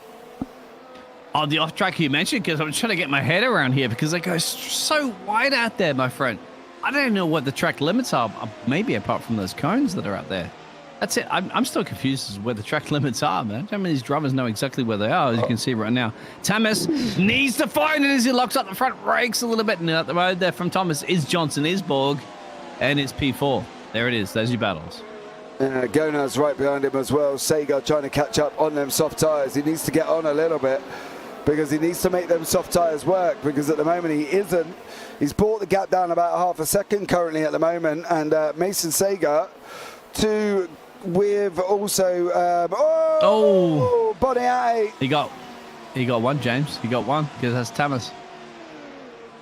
Oh, the off track you mentioned, because I'm trying to get my head around here because it goes so wide out there, my friend. I don't know what the track limits are, maybe apart from those cones that are out there. That's it. I'm still confused as to where the track limits are, man. How many of these drivers know exactly where they are, as you can see right now. Thomas needs to find it as he locks up the front brakes a little bit. And out the road there from Thomas is Johnson, is Borg, and it's P4. There it is. There's your battles. Gonaz right behind him as well. Sagar trying to catch up on them soft tyres. He needs to get on a little bit because he needs to make them soft tyres work, because at the moment he isn't. He's brought the gap down about half a second currently at the moment, and Mason Sagar with also Boniatti. He got one, James. He got one because that's Thomas.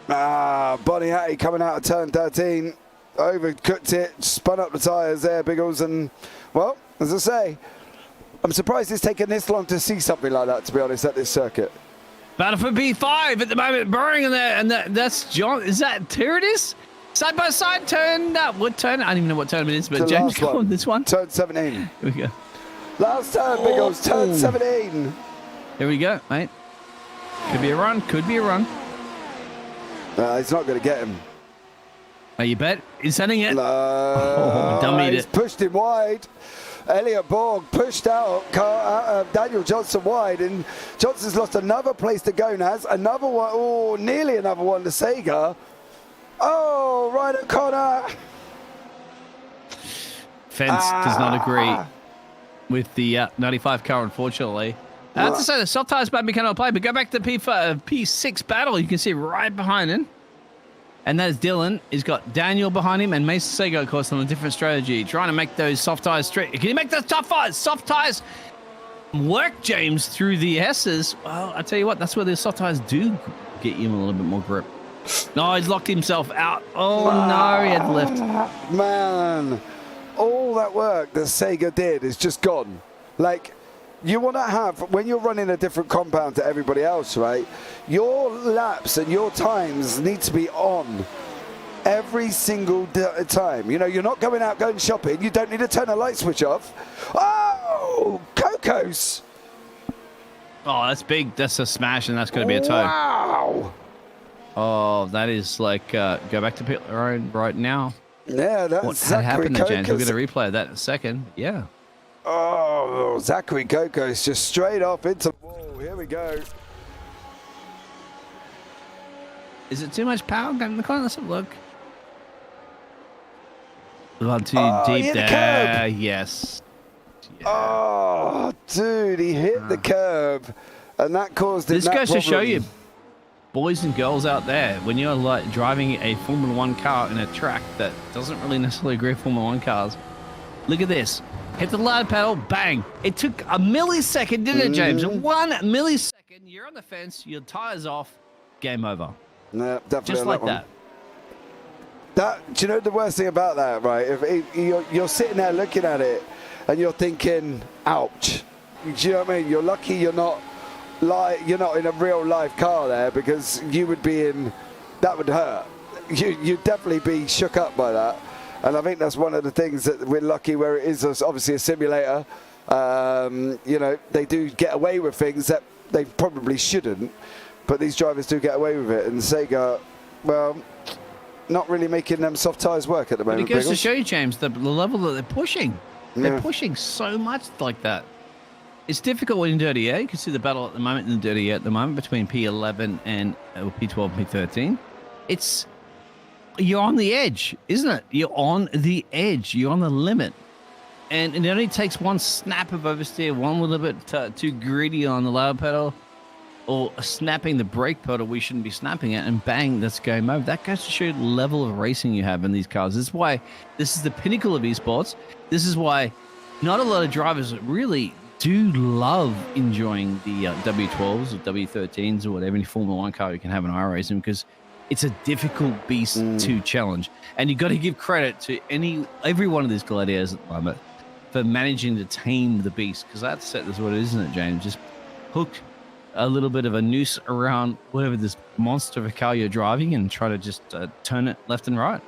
Boniatti coming out of turn 13, overcooked it, spun up the tyres there, Biggles, and well, as I say, I'm surprised it's taken this long to see something like that, to be honest, at this circuit. Battle for P5 at the moment, burrowing in there, and that's John. Is that here it is? Side by side turn. What turn? I don't even know what turn it is, but James, come on, this one. Turn 17. Here we go. Last turn, Biggles, turn 17. There we go, mate. Could be a run, could be a run. He's not going to get him. Oh, you bet? He's sending it. Dummied it. Pushed him wide. Elliot Borg pushed out Daniel Johnson wide, and Johnson's lost another place to Gonaz. Another one, nearly another one to Sagar. Oh, Ryan O'Connor. Fence does not agree with the 95 car, unfortunately. I have to say, the soft tires might be kind of play, but go back to P6 battle. You can see right behind him. And that is Dylan. He's got Daniel behind him and Mason Sagar, of course, on a different strategy, trying to make those soft tires straight. Can you make those soft tires work, James, through the S's? Well, I tell you what, that's where the soft tires do get you a little bit more grip. No, he's locked himself out. Oh, no, he had left. Man, all that work that Sagar did is just gone. Like, you want to have, when you're running a different compound to everybody else, right, your laps and your times need to be on every single time. You know, you're not going out going shopping. You don't need to turn a light switch off. Oh, Cocos. Oh, that's big. That's a smash, and that's going to be a toe. Wow. Oh, that is like, go back to pit road right now. Yeah, that's what Zachary happened there, James? We're Cocos. going to replay that in a second. Yeah. Oh, Zachary Cocos just straight off into the wall. Here we go. Is it too much power going in the corner? Let's have a look. Gone too Oh, he deep hit the there. curb. Yes. Yeah. Oh, dude, he hit the curb, and that caused him This that goes to show problem. you, boys and girls out there, when you're like driving a Formula One car in a track that doesn't really necessarily agree with Formula One cars. Look at this. Hit the ladder pedal, bang. It took a millisecond, didn't it, James? 1 millisecond, you're on the fence, your tire's off, game over. No, definitely Just on like that. that. Do you know the worst thing about that, right? If you're sitting there looking at it, and you're thinking, "Ouch!" Do you know what I mean? You're lucky you're not in a real live car there, because you would be in. That would hurt. You'd definitely be shook up by that. And I think that's one of the things that we're lucky where it is obviously a simulator. You know, they do get away with things that they probably shouldn't, but these drivers do get away with it. And Sega, well, not really making them soft tyres work at the moment. But it goes to Biggles. show you, James, the level that they're pushing. They're Yeah. pushing so much like that. It's difficult in Dirty Air. You can see the battle at the moment in the Dirty Air at the moment between P11 and P12 and P13. You're on the edge, isn't it? You're on the edge. You're on the limit. And it only takes one snap of oversteer, one little bit too greedy on the lower pedal, or snapping the brake pedal we shouldn't be snapping it, and bang, that's game over. That goes to show you the level of racing you have in these cars. This is why this is the pinnacle of esports. This is why not a lot of drivers really do love enjoying the W12s or W13s or whatever any Formula One car you can have in iRacing, because it's a difficult beast to challenge. And you've got to give credit to every one of these gladiators at the moment for managing to tame the beast, because that's what it is, isn't it, James? Just hook a little bit of a noose around whatever this monster of a car you're driving and try to just turn it left and right.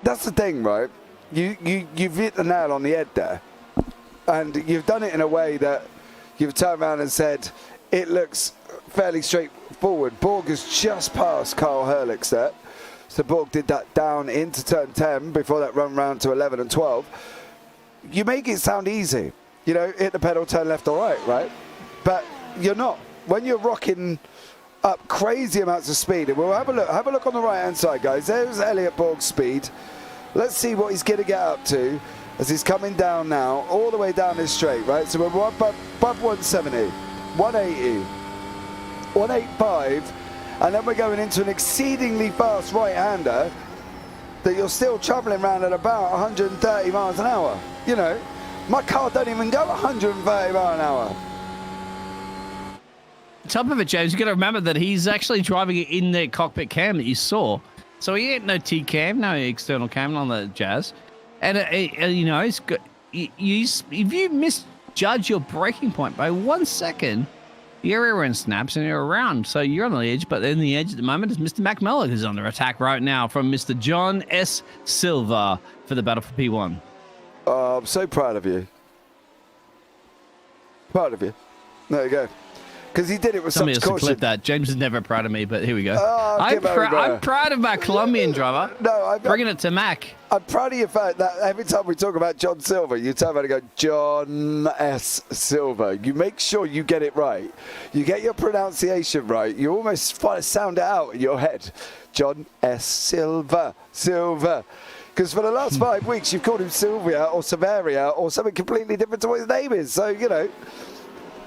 That's the thing, right? You've hit the nail on the head there. And you've done it in a way that you've turned around and said, it looks fairly straightforward. Borg has just passed Carl Herlich's there. So Borg did that down into turn 10 before that run round to 11 and 12. You make it sound easy. You know, hit the pedal, turn left or right? But you're not. When you're rocking up crazy amounts of speed, and we'll have a look on the right-hand side, guys. There's Elliot Borg's speed. Let's see what he's going to get up to as he's coming down now, all the way down this straight, right? So we're above 170, 180, 185, and then we're going into an exceedingly fast right-hander that you're still traveling around at about 130 miles an hour. You know, my car don't even go 130 miles an hour. Top of it, James, you got to remember that he's actually driving it in the cockpit cam that you saw. So he ain't no T cam, no external cam on the Jazz. And, you know, it's good. If you misjudge your braking point by 1 second, your rear end snaps and you're around. So you're on the edge, but in the edge at the moment is Mr. Mac Mellor, who's under attack right now from Mr. John S. Silva for the battle for P1. Oh, I'm so proud of you. Proud of you. There you go. Because he did it with Somebody such else to caution. clip that. James is never proud of me, but here we go. Oh, I'm proud of my Colombian driver. No, bringing it to Mac. I'm proud of your fact that every time we talk about John Silva, you turn around and go, John S. Silva. You make sure you get it right. You get your pronunciation right. You almost try to sound it out in your head. John S. Silva. Silva. Because for the last 5 weeks, you've called him Sylvia or Severia or something completely different to what his name is. So, you know,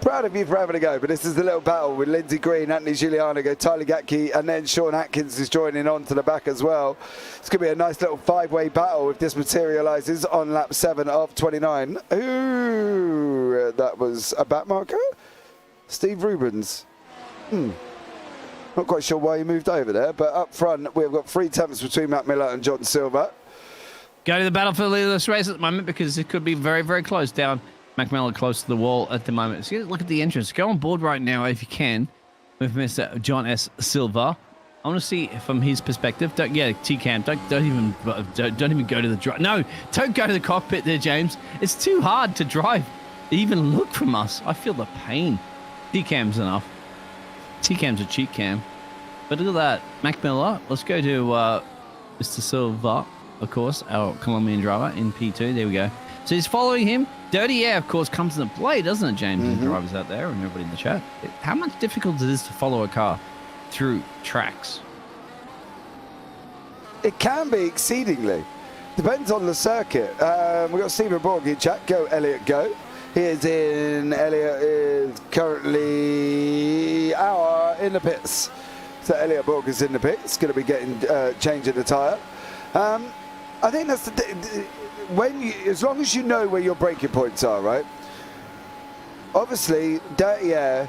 proud of you for having a go. But this is the little battle with Lindsay Green, Anthony Giuliano, Tyler Gatke, and then Sean Atkins is joining on to the back as well. It's going to be a nice little five-way battle if this materialises on lap 7 of 29. Ooh, that was a back marker? Steve Rubens. Not quite sure why he moved over there, but up front, we've got 3 tenths between Mac Miller and John Silva. Go to the battle for the lead of this race at the moment because it could be very, very close down. Mac Mellor close to the wall at the moment. So look at the entrance. Go on board right now if you can with Mr. John S. Silva. I want to see from his perspective. T-cam. Don't even go to the drive. No, don't go to the cockpit there, James. It's too hard to drive. Even look from us. I feel the pain. T-cam's enough. T-cam's a cheat cam. But look at that. Mac Mellor. Let's go to Mr. Silva, of course, our Colombian driver in P2. There we go. So he's following him. Dirty air, of course, comes into play, doesn't it, James? And drivers out there and everybody in the chat. How much difficult it is to follow a car through tracks? It can be exceedingly. Depends on the circuit. We've got Sebring in chat. Go, Elliot, go. Elliot is currently in the pits. So Elliot Borg is in the pits, going to be getting changing the tyre. I think that's as long as you know where your braking points are, right? Obviously, dirty air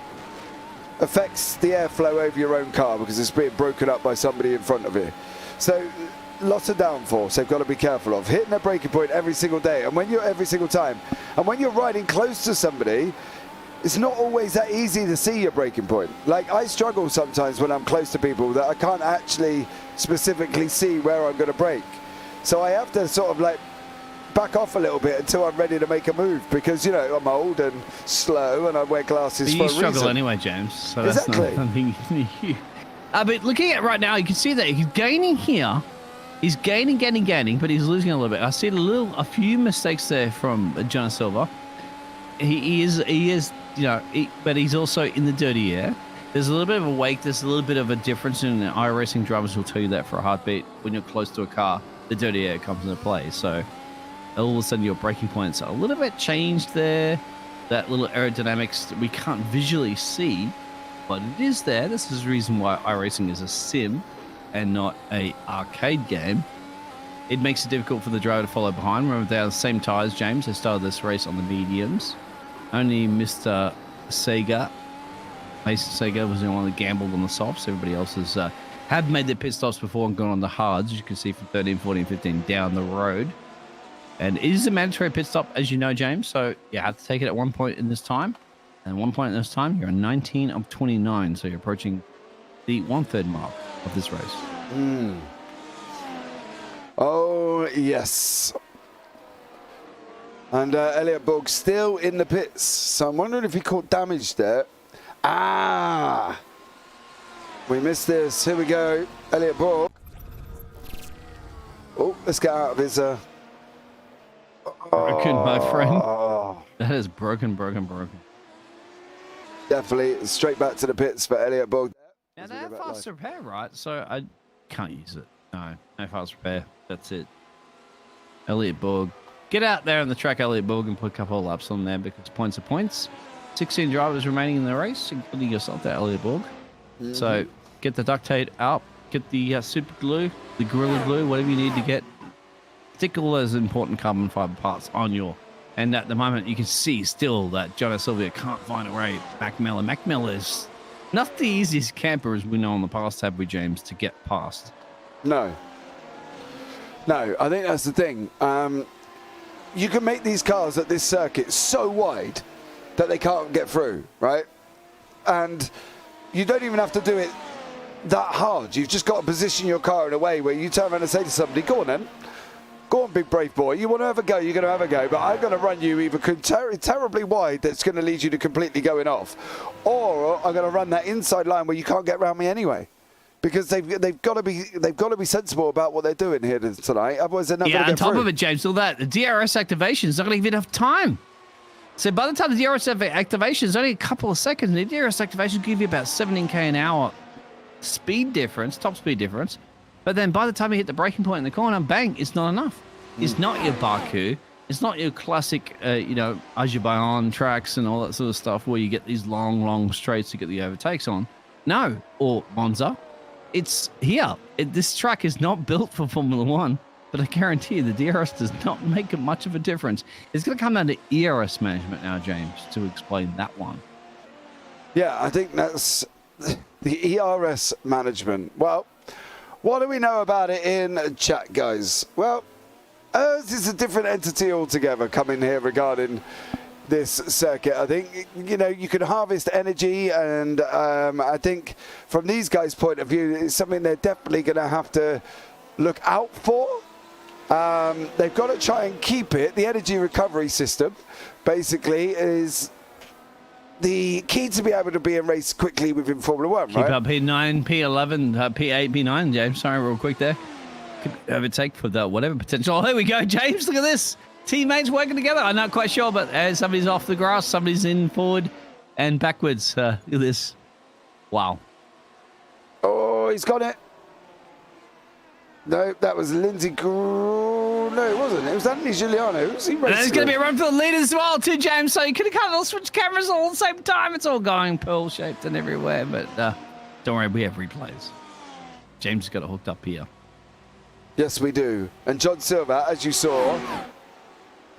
affects the airflow over your own car because it's being broken up by somebody in front of you. So lots of downforce they've got to be careful of. Hitting their braking point every single day, and when you're every single time, and when you're riding close to somebody, it's not always that easy to see your braking point. Like, I struggle sometimes when I'm close to people that I can't actually specifically see where I'm going to brake. So I have to sort of like back off a little bit until I'm ready to make a move because, you know, I'm old and slow and I wear glasses for a reason. You struggle anyway, James. So exactly. That's nothing new. But looking at right now, you can see that he's gaining here. He's gaining, but he's losing a little bit. I see a few mistakes there from John Silva. He is, you know, but he's also in the dirty air. There's a little bit of a wake. There's a little bit of a difference in iRacing. Drivers will tell you that for a heartbeat. When you're close to a car, the dirty air comes into play. So all of a sudden your braking points are a little bit changed there. That little aerodynamics that we can't visually see, but it is there. This is the reason why iRacing is a sim and not a arcade game. It makes it difficult for the driver to follow behind. Remember, they are the same tyres, James. They started this race on the mediums. Only Mr. Sega, Mason Sega, was the one that gambled on the softs. Everybody else has have made their pit stops before and gone on the hards, as you can see from 13, 14, 15 down the road. And it is a mandatory pit stop, as you know, James. So you have to take it at one point in this time. And one point in this time, you're on 19 of 29. So you're approaching the 1/3 mark of this race. Oh, yes. And Elliot Borg still in the pits. So I'm wondering if he caught damage there. We missed this. Here we go. Elliot Borg. Oh, let's get out of his... Broken, my friend. That is broken. Definitely straight back to the pits for Elliot Borg. Now they have fast repair, right? So I can't use it. No fast repair. That's it. Elliot Borg. Get out there on the track, Elliot Borg, and put a couple of laps on there because points are points. 16 drivers remaining in the race, including yourself there, Elliot Borg. So get the duct tape out. Get the super glue, the Gorilla Glue, whatever you need to get. Stick all those important carbon fiber parts on your... And at the moment, you can see still that John Sylvia can't find a way. Mac Miller is not the easiest camper, as we know in the past, have we, James, to get past. No, I think that's the thing. You can make these cars at this circuit so wide that they can't get through, right? And you don't even have to do it that hard. You've just got to position your car in a way where you turn around and say to somebody, go on then. Go on, big brave boy. You want to have a go, you're going to have a go. But I'm going to run you either terribly wide that's going to lead you to completely going off, or I'm going to run that inside line where you can't get around me anyway. Because they've got to be sensible about what they're doing here tonight. Otherwise, they're not going to get through. On top of it, James, all that the DRS activation is not going to give enough time. So by the time the DRS activation is only a couple of seconds, the DRS activation will give you about 17k an hour speed difference, top speed difference. But then by the time you hit the braking point in the corner, bang, it's not enough. It's not your Baku. It's not your classic, Azerbaijan tracks and all that sort of stuff where you get these long straights to get the overtakes on. No, or Monza. It's here. This track is not built for Formula One, but I guarantee you the DRS does not make much of a difference. It's going to come down to ERS management now, James, to explain that one. Yeah, I think that's the ERS management. Well, what do we know about it in chat, guys? Well, ERS is a different entity altogether coming here regarding this circuit. I think, you can harvest energy, and I think from these guys' point of view, it's something they're definitely going to have to look out for. They've got to try and keep it. The energy recovery system, basically, is the key to be able to be in race quickly within Formula One, Keep up P9, P11, P8, P9, James. Sorry, real quick there. Could overtake for the whatever potential. Oh, here we go, James. Look at this. Teammates working together. I'm not quite sure, but somebody's off the grass, somebody's in forward and backwards. Look at this. Wow. Oh, he's got it. No, that was Lindsay Green. Oh, no, it wasn't. It was Anthony Giuliano. Who's he And racing there's going to be with? a run for the lead as well, too, James. So you could have kind of switched cameras all at the same time. It's all going pearl-shaped and everywhere. But don't worry, we have replays. James has got it hooked up here. Yes, we do. And John Silver, as you saw,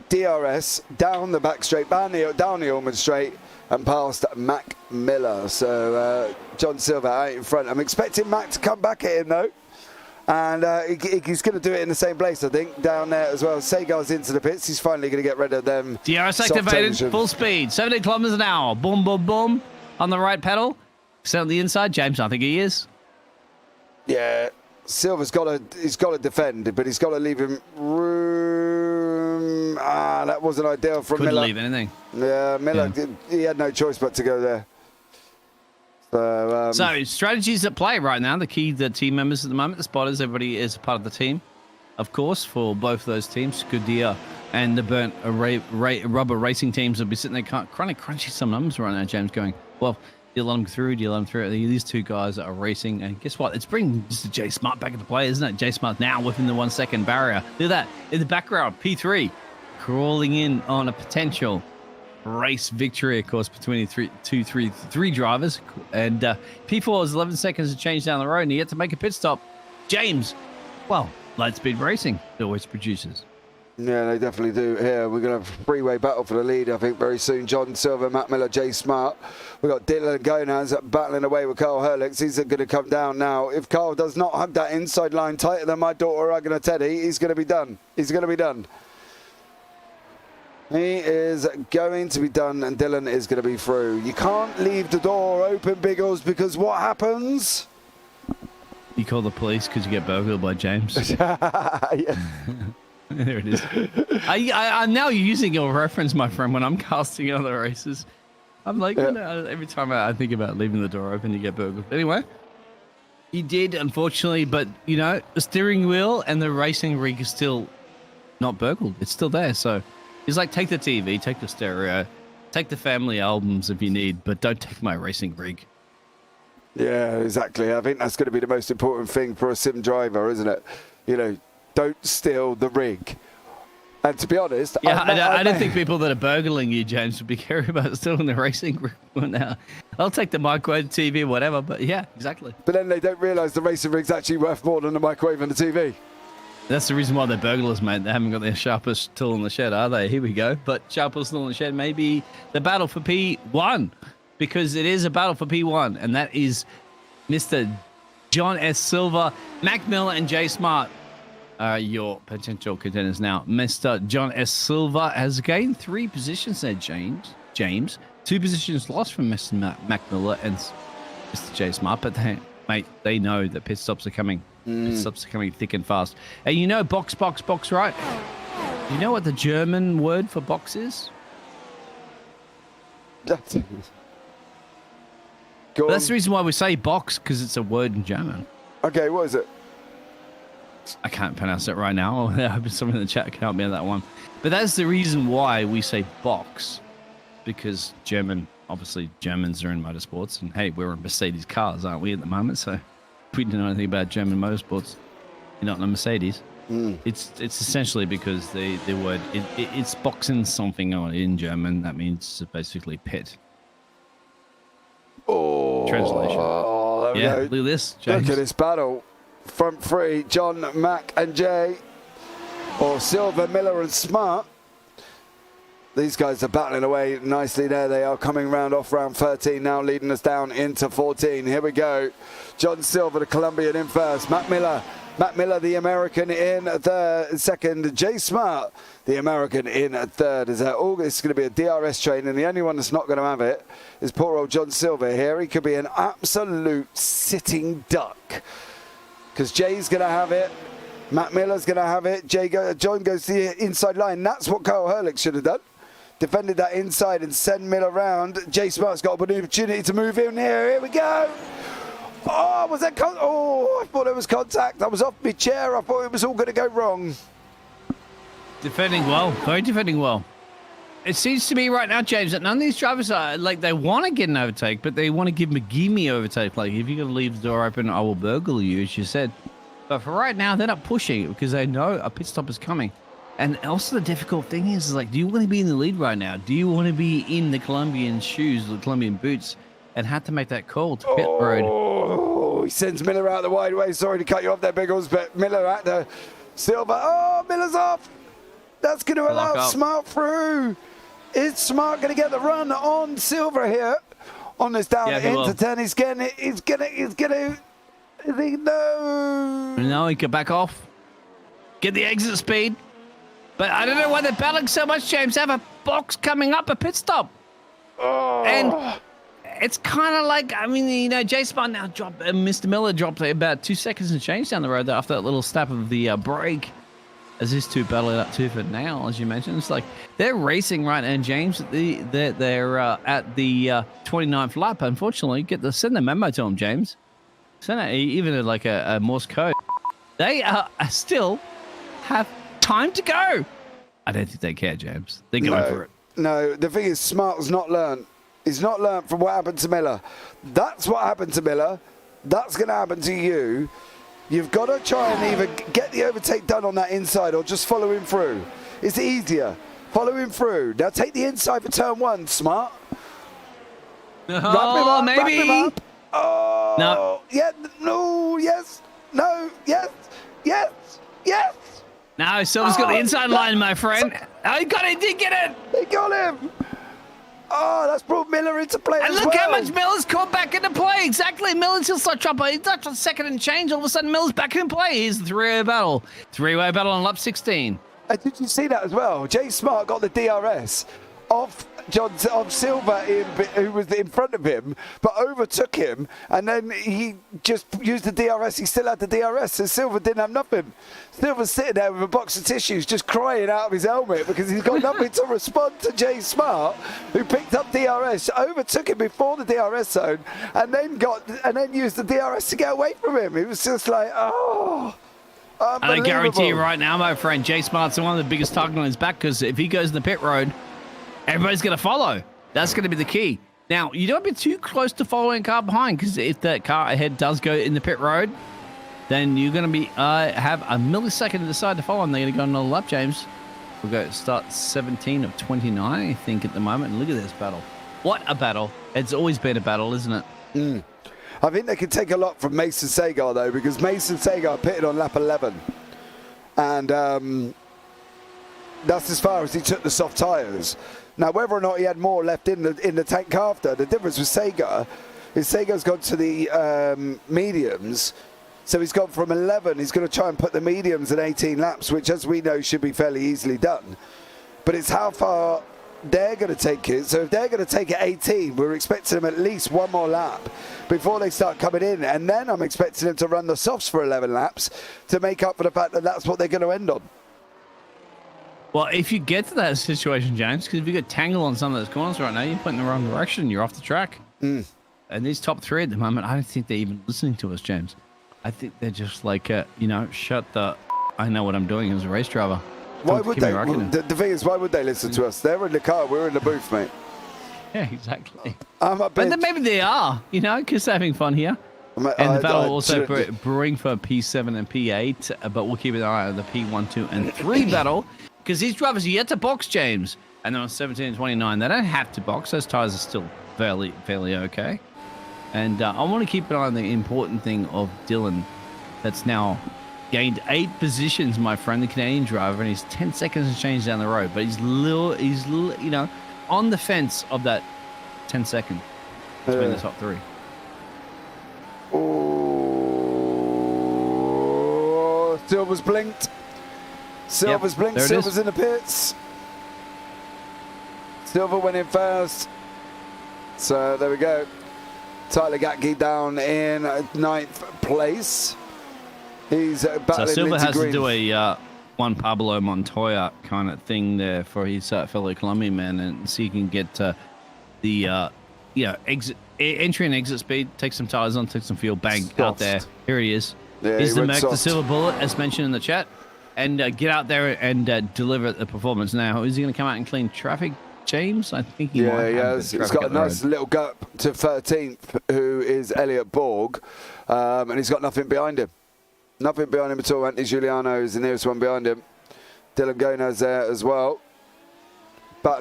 DRS down the back straight, down the Ormond straight, and past Mac Miller. So John Silver out in front. I'm expecting Mac to come back at him, though. And he's going to do it in the same place, I think, down there as well. Sagar's into the pits. He's finally going to get rid of them. DRS activated, full speed, 70 kilometers an hour. Boom, boom, boom. On the right pedal. Set on the inside. James, I think he is. Yeah, Silver's he's got to defend, but he's got to leave him room. That wasn't ideal from Couldn't Miller. leave anything. Yeah, Miller, he had no choice but to go there. So strategies at play right now. The team members at the moment, the spotters, everybody is part of the team. Of course, for both of those teams, Goodyear and the Burnt Rubber Racing teams will be sitting there crunching some numbers right now. James going, well, do you let them through? Do you let them through? These two guys are racing, and guess what? It's bringing just J Smart back into play, isn't it? J Smart now within the 1 second barrier. Look at that in the background. P3 crawling in on a potential race victory, of course, between three drivers, and P4 is 11 seconds to change down the road, and he had to make a pit stop. James, well, Lightspeed Racing always produces. Yeah, they definitely do here. We're going to have a three-way battle for the lead, I think, very soon. John Silver, Matt Miller, Jay Smart. We've got Dylan Gonaz battling away with Carl Herlix. He's going to come down now. If Carl does not have that inside line tighter than my daughter, Agna Teddy, he's going to be done. He's going to be done. He is going to be done, and Dylan is going to be through. You can't leave the door open, Biggles, because what happens? You call the police because you get burgled by James. Yeah. There it is. I'm now using your reference, my friend, when I'm casting other races. I'm like, you know, every time I think about leaving the door open, you get burgled. Anyway, he did, unfortunately, but, you know, the steering wheel and the racing rig is still not burgled. It's still there, so he's like, take the TV, take the stereo, take the family albums if you need, but don't take my racing rig. Yeah, exactly. I think that's going to be the most important thing for a sim driver, isn't it? You know, don't steal the rig. And to be honest, yeah, I don't think people that are burgling you, James, would be caring about stealing the racing rig. Now, I'll take the microwave, TV, whatever. But yeah, exactly. But then they don't realise the racing rig's actually worth more than the microwave and the TV. That's the reason why they're burglars, mate. They haven't got their sharpest tool in the shed, are they? Here we go. But sharpest tool in the shed may be the battle for P1, because it is a battle for P1, and that is Mr. John S. Silver, Mac Miller, and Jay Smart. Your potential contenders now. Mr. John S. Silver has gained 3 positions there, James. 2 positions lost from Mr. Mac Miller and Mr. J Smart, but they know that pit stops are coming. Pit stops are coming thick and fast. And you know box, right? You know what the German word for box is? That's the reason why we say box, because it's a word in German. Okay, what is it? I can't pronounce it right now. I hope someone in the chat can help me on that one. But that's the reason why we say box, because obviously Germans are in motorsports, and hey, we're in Mercedes cars, aren't we, at the moment? So if we don't know anything about German motorsports, you're not in a Mercedes. It's essentially because the word, it's boxing something on in German. That means basically pit. Oh, translation. There we go. Look at this, James. Look at this battle. Front 3, John, Mac, and Jay, or Silver, Miller, and Smart. These guys are battling away nicely there. They are coming round off round 13 now, leading us down into 14. Here we go. John Silver, the Colombian, in first. Mac Miller, the American, in second. Jay Smart, the American, in third. It's going to be a DRS train, and the only one that's not going to have it is poor old John Silver here. He could be an absolute sitting duck, because Jay's going to have it, Matt Miller's going to have it, John goes to the inside line. That's what Carl Herlich should have done. Defended that inside and send Miller round. Jay Smart's got an opportunity to move in here. Here we go. Oh, was that I thought it was contact. I was off my chair. I thought it was all going to go wrong. Defending well, very defending well. It seems to me right now, James, that none of these drivers are like, they want to get an overtake, but they want to give me overtake. Like, if you're going to leave the door open, I will burgle you, as you said. But for right now, they're not pushing it because they know a pit stop is coming. And also the difficult thing is like, do you want to be in the lead right now? Do you want to be in the Colombian shoes, the Colombian boots, and have to make that call to pit road? Oh, he sends Miller out the wide way. Sorry to cut you off there, Biggles, but Miller at the Silver. Oh, Miller's off. That's going to allow Smart through. Is Smart going to get the run on Silver here on this down into 10? He's gonna. No, he could back off. Get the exit speed. But I don't know why they're battling so much, James. They have a box coming up, a pit stop. Oh. And it's kind of like, I mean, you know, J Smart now dropped, Mr. Miller dropped about 2 seconds and change down the road there after that little snap of the brake. As these two battle it up too for now, as you mentioned. It's like they're racing right now, James. They're at the 29th lap. Unfortunately, send the memo to them, James. Send it even like a Morse code. They still have time to go. I don't think they care, James. They're going for it. No, the thing is, Smart's not learned. He's not learned from what happened to Miller. That's what happened to Miller. That's going to happen to you. You've got to try and either get the overtake done on that inside or just follow him through. It's easier. Follow him through. Now take the inside for turn 1, Smart. Oh, maybe. Wrap him up. Oh. No. Yeah. No. Yes. No. Yes. Yes. Yes. No, Silver's got the inside line, my friend. Oh, he got it. He did get it. He got him. Oh, that's brought Miller into play and as look well. How much Miller's caught back into play. Exactly. Miller's still start dropping. He's not a second and change. All of a sudden, Miller's back in play. Here's the three-way battle. Three-way battle on lap 16. Did you see that as well? Jay Smart got the DRS off Silver, who was in front of him, but overtook him, and then he just used the DRS. He still had the DRS, so Silver didn't have nothing. Silver's sitting there with a box of tissues, just crying out of his helmet because he's got nothing to respond to Jay Smart, who picked up DRS, overtook him before the DRS zone, and then used the DRS to get away from him. It was just like, oh. I guarantee you right now, my friend, Jay Smart's one of the biggest target on his back because if he goes in the pit road, everybody's going to follow. That's going to be the key. Now, you don't be too close to following a car behind because if that car ahead does go in the pit road, then you're going to be have a millisecond to decide to follow, and they're going to go another lap, James. We'll go start 17 of 29, I think, at the moment. And look at this battle. What a battle. It's always been a battle, isn't it? Mm. I think they can take a lot from Mason Sagar, though, because Mason Sagar pitted on lap 11. And that's as far as he took the soft tyres. Now, whether or not he had more left in the tank after, the difference with Sagar is Sagar's gone to the mediums. So he's gone from 11. He's going to try and put the mediums in 18 laps, which, as we know, should be fairly easily done. But it's how far they're going to take it. So if they're going to take it 18, we're expecting them at least one more lap before they start coming in. And then I'm expecting them to run the softs for 11 laps to make up for the fact that that's what they're going to end on. Well, if you get to that situation, James, because if you get tangled on some of those corners right now, you're putting in the wrong direction. You're off the track. Mm. And these top three at the moment, I don't think they're even listening to us, James. I think they're just like, shut the... I know what I'm doing as a race driver. Why would they? Well, the thing is, why would they listen to us? They're in the car. We're in the booth, mate. Yeah, exactly. But then maybe they are, because they're having fun here. And the battle will also bring for P7 and P8, but we'll keep an eye on the P1, 2, and 3 battle, because these drivers are yet to box, James. And they're on 17 and 29. They don't have to box. Those tyres are still fairly okay. And I want to keep an eye on the important thing of Dylan, that's now gained 8 positions, my friend, the Canadian driver, and he's 10 seconds and change down the road. But he's on the fence of that 10 second between the top 3. Oh, Silver's blinked. Silver's blinked. Silver's in the pits. Silver went in first. So there we go. Tyler Gatke down in 9th place. He's battling. So Silver Lindsey has Green. to do a Juan Pablo Montoya kind of thing there for his fellow Colombian man, and see if he can get the entry and exit speed, take some tires on, take some fuel, bang, out there. Here he is. Yeah, he's the Merc, the Silver Bullet, as mentioned in the chat, and get out there and deliver the performance. Now, is he going to come out and clean traffic, James? I think he might. Yeah, he's got a nice little gap to 13th, who is Elliot Borg, and he's got nothing behind him. Nothing behind him at all. Anthony Giuliano is the nearest one behind him. Dylan Gonaz there as well.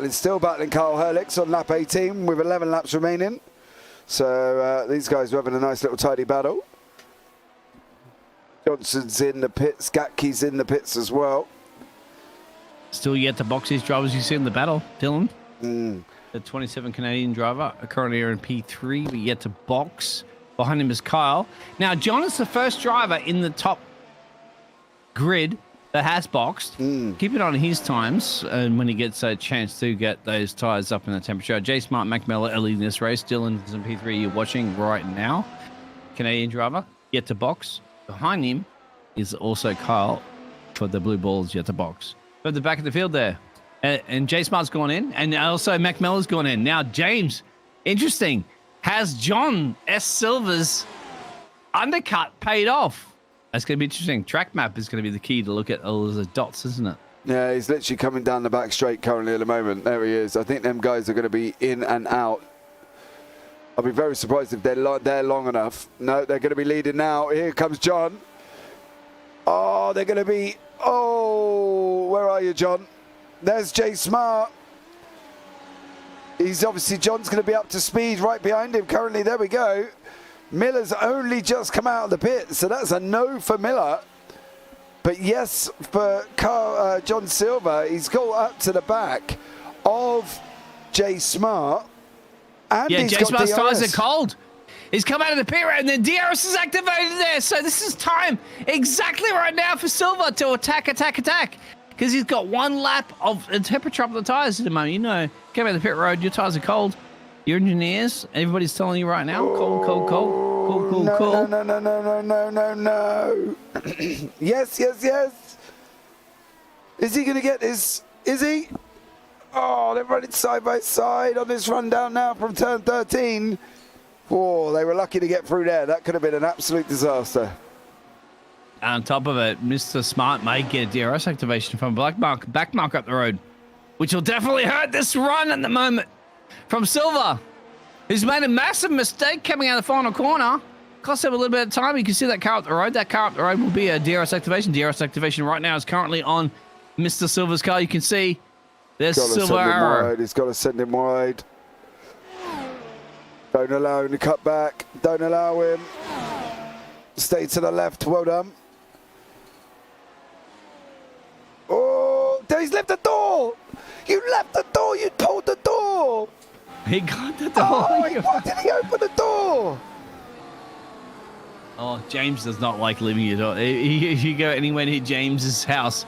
Still battling Carl Herlix on lap 18 with 11 laps remaining. So these guys are having a nice little tidy battle. Johnson's in the pits. Gatke's in the pits as well. Still yet to box his drivers you see in the battle, Dylan. Mm. The 27 Canadian driver, currently here in P3, but yet to box. Behind him is Kyle. Now, John is the first driver in the top grid that has boxed. Keep it on his times, and when he gets a chance to get those tyres up in the temperature. J Smart, Mac Miller are leading this race. Dylan's in P3 you're watching right now. Canadian driver, yet to box. Behind him is also Kyle for the blue balls, yet to box. But the back of the field there. And J Smart's gone in, and also Mac Miller's gone in. Now, James, interesting, has John S. Silver's undercut paid off? That's going to be interesting. Track map is going to be the key to look at all of the dots, isn't it? Yeah, he's literally coming down the back straight currently at the moment. There he is. I think them guys are going to be in and out. I'll be very surprised if they're there long enough. No, they're going to be leading now. Here comes John. Oh, they're going to be... Oh, where are you, John? There's J Smart. He's obviously... John's going to be up to speed right behind him currently. There we go. Miller's only just come out of the pit, so that's a no for Miller. But yes, for John Silver, he's got up to the back of J Smart. And yeah, J Smart's tyres are cold. He's come out of the pit and then DRS is activated there. So this is time exactly right now for Silver to attack. Because he's got one lap of a temperature up the tyres at the moment. You know, come out of the pit road, your tyres are cold. Your engineers, everybody's telling you right now, cold. No. Yes. Is he going to get this? Is he? Oh, they're running side by side on this rundown now from turn 13. Oh, they were lucky to get through there. That could have been an absolute disaster. On top of it, Mr. Smart may get a DRS activation from back mark up the road, which will definitely hurt this run at the moment. From Silver, who's made a massive mistake coming out of the final corner. Cost him a little bit of time. You can see that car up the road. That car up the road will be a DRS activation. DRS activation right now is currently on Mr. Silver's car. You can see there's Silver arrow. He's got to send him wide. Don't allow him to cut back. Don't allow him. Stay to the left. Well done. Oh, he's left the door. You left the door. You pulled the door. He got the door. Oh, why did he open the door? Oh, James does not like leaving your door. If you go anywhere near James's house,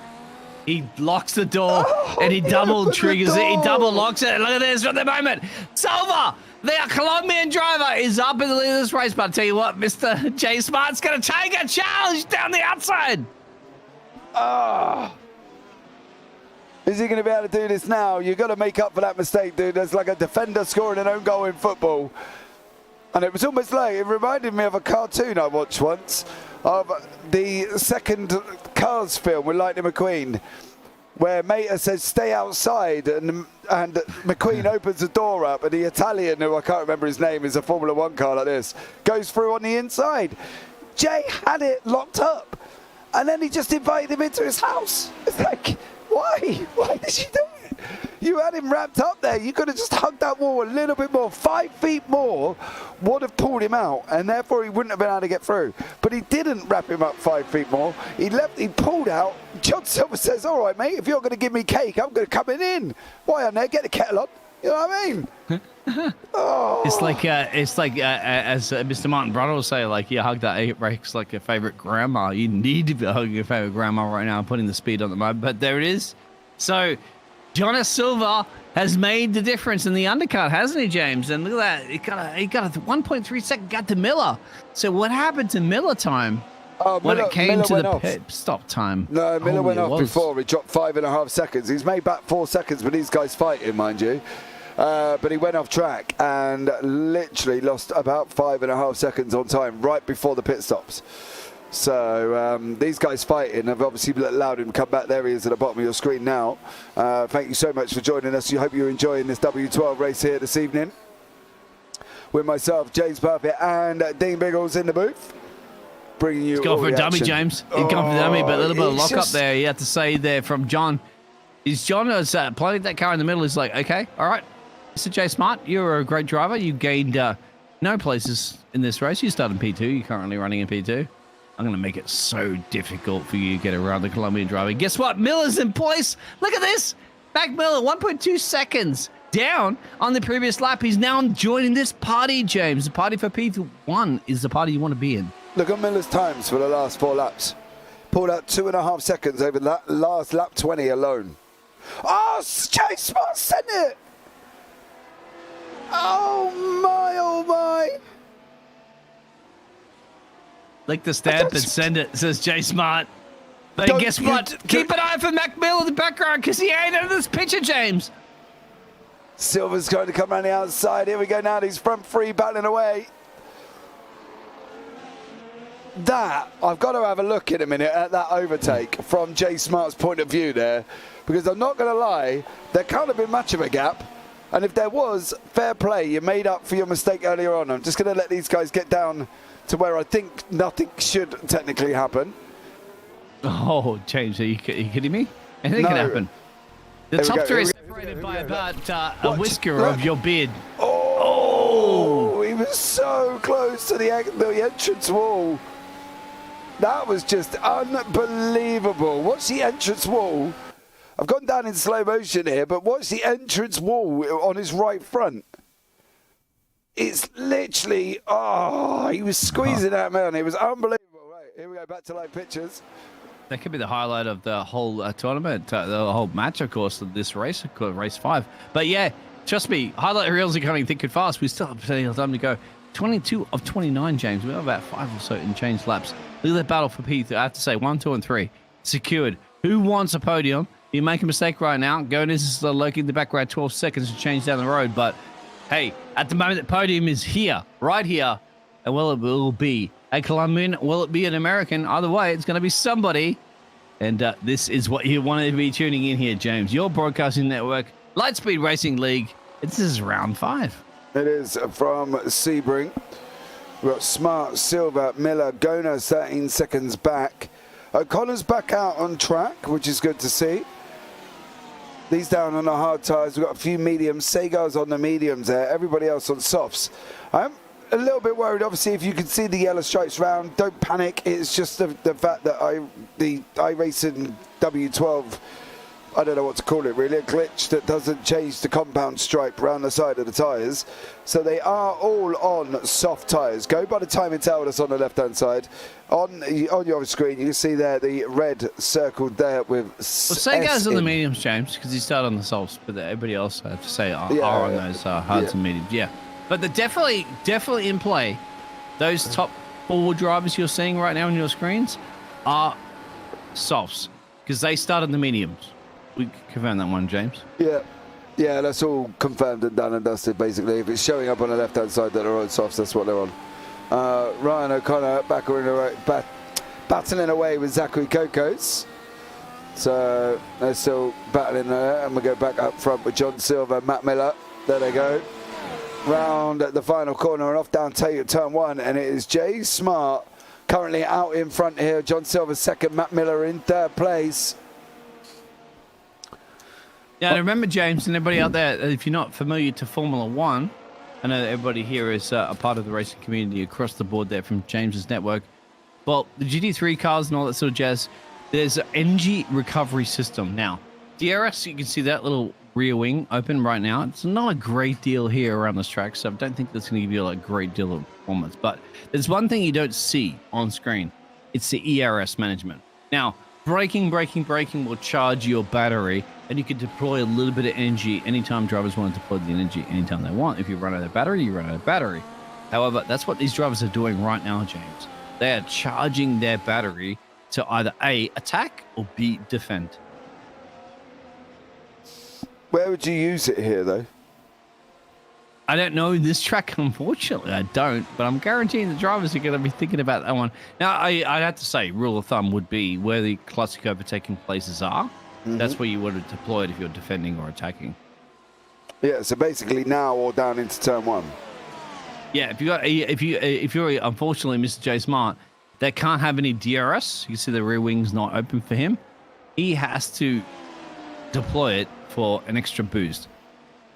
he locks the door and he double triggers it. He double locks it. Look at this at the moment. Silver, the Colombian driver, is up in the lead of this race. But I'll tell you what, Mr. J Smart's going to take a challenge down the outside. Is he going to be able to do this now? You've got to make up for that mistake, dude. There's like a defender scoring an own goal in football. And it was almost like, it reminded me of a cartoon I watched once of the second Cars film with Lightning McQueen, where Mater says, stay outside, and McQueen opens the door up, and the Italian, who I can't remember his name, is a Formula One car like this, goes through on the inside. Jay had it locked up, and then he just invited him into his house. It's like... Why? Why did you do it? You had him wrapped up there. You could have just hugged that wall a little bit more. 5 feet more would have pulled him out, and therefore he wouldn't have been able to get through. But he didn't wrap him up 5 feet more. He pulled out. John Silver says, all right, mate, if you're going to give me cake, I'm going to come in. Why on there? Get the kettle on. You know what I mean? It's like as Mr. Martin Brother will say, like, you hug that A-brakes like your favorite grandma. You need to be hugging your favorite grandma right now, putting the speed on the mud. But there it is. So Jonas Silva has made the difference in the undercut, hasn't he, James? And look at that. He got a 1.3 second gap to Miller. So what happened to Miller time? When it came to the pit stop time. No, Miller went off before. He dropped 5.5 seconds. He's made back 4 seconds, but these guys fighting, mind you. But he went off track and literally lost about 5.5 seconds on time right before the pit stops. So these guys fighting have obviously allowed him to come back. There he is at the bottom of your screen now. Thank you so much for joining us. I hope you're enjoying this W12 race here this evening. With myself, James Parfitt, and Dean Biggles in the booth. bringing you. He's gone for a dummy, James. He's gone for the dummy, but a little bit of lock up there. You have to say there from John. Is John planting that car in the middle? Is like, okay, all right, Mr. J Smart, you're a great driver. You gained no places in this race. You started in P2. You're currently running in P2. I'm going to make it so difficult for you to get around the Colombian driver. Guess what? Miller's in place. Look at this. Mac Miller, 1.2 seconds down on the previous lap. He's now joining this party, James. The party for P1 is the party you want to be in. Look at Miller's times for the last 4 laps. Pulled out 2.5 seconds over that last lap 20 alone. Oh, Jay Smart sent it. Oh, my, oh, my. Lick the stamp and send it, says Jay Smart. But guess what? Keep an eye for Mac Mill in the background because he ain't out of this picture, James. Silver's going to come around the outside. Here we go now. He's front three battling away. That, I've got to have a look in a minute at that overtake from Jay Smart's point of view there, because I'm not going to lie, there can't have been much of a gap. And if there was, fair play. You made up for your mistake earlier on. I'm just going to let these guys get down to where I think nothing should technically happen. Oh, James, are you kidding me? Anything can happen. The top three is separated by about a whisker of your beard. Oh, he was so close to the entrance wall. That was just unbelievable. Watch the entrance wall. I've gone down in slow motion here, but watch the entrance wall on his right front. It's literally, he was squeezing that man. It was unbelievable. Right, here we go, back to live pictures. That could be the highlight of the whole tournament, the whole match, of course, of this race, race 5. But yeah, trust me, highlight reels are coming thick and fast. We still have plenty of time to go. 22 of 29, James. We have about 5 or so in change laps. Look at that battle for P3. I have to say, 1, 2, and 3 secured. Who wants a podium? You make a mistake right now. Gonis is lurking in the background 12 seconds to change down the road. But hey, at the moment, the podium is here, right here. And will it be a Colombian? Will it be an American? Either way, it's going to be somebody. And this is what you want to be tuning in here, James. Your broadcasting network, Lightspeed Racing League. This is round 5. It is from Sebring. We've got Smart, Silver, Miller, Gona 13 seconds back. O'Connor's back out on track, which is good to see. These down on the hard tyres. We've got a few mediums. Sagar's on the mediums there. Everybody else on softs. I'm a little bit worried, obviously, if you can see the yellow stripes round. Don't panic. It's just the fact that the iRacing W12, I don't know what to call it really, a glitch that doesn't change the compound stripe around the side of the tyres. So they are all on soft tyres. Go by the timing tower that's on the left-hand side. On your screen, you can see there the red circled there with Sagar's on the mediums, James, because he started on the softs, but everybody else, I have to say, are on those hards and mediums. Yeah. But they're definitely in play. Those top 4 drivers you're seeing right now on your screens are softs, because they started the mediums. We confirm that one, James. Yeah, that's all confirmed and done and dusted, basically. If it's showing up on the left-hand side that they're on softs, that's what they're on. Ryan O'Connor battling away with Zachary Kokos. So they're still battling there, and we go back up front with John Silver, Matt Miller. There they go. Round at the final corner and off down turn 1, and it is Jay Smart currently out in front here. John Silver second, Matt Miller in third place. Yeah, remember, James, and everybody out there, if you're not familiar to Formula 1, I know that everybody here is a part of the racing community across the board there from James's network. Well, the GT3 cars and all that sort of jazz, there's an energy recovery system. Now, DRS, you can see that little rear wing open right now. It's not a great deal here around this track, so I don't think that's going to give you a great deal of performance. But there's one thing you don't see on screen. It's the ERS management. Now, braking will charge your battery, and you can deploy a little bit of energy anytime drivers want to deploy the energy anytime they want. If you run out of battery, you run out of battery. However, that's what these drivers are doing right now, James. They are charging their battery to either A, attack, or B, defend. Where would you use it here, though? I don't know this track, unfortunately. I don't, but I'm guaranteeing the drivers are going to be thinking about that one. Now, I'd have to say, rule of thumb would be where the classic overtaking places are. Mm-hmm. That's where you would have deployed if you're defending or attacking. Yeah, so basically now or down into turn 1. Yeah, if you're unfortunately, Mr. J Smart, They can't have any DRS. You can see the rear wing's not open for him. He has to deploy it for an extra boost.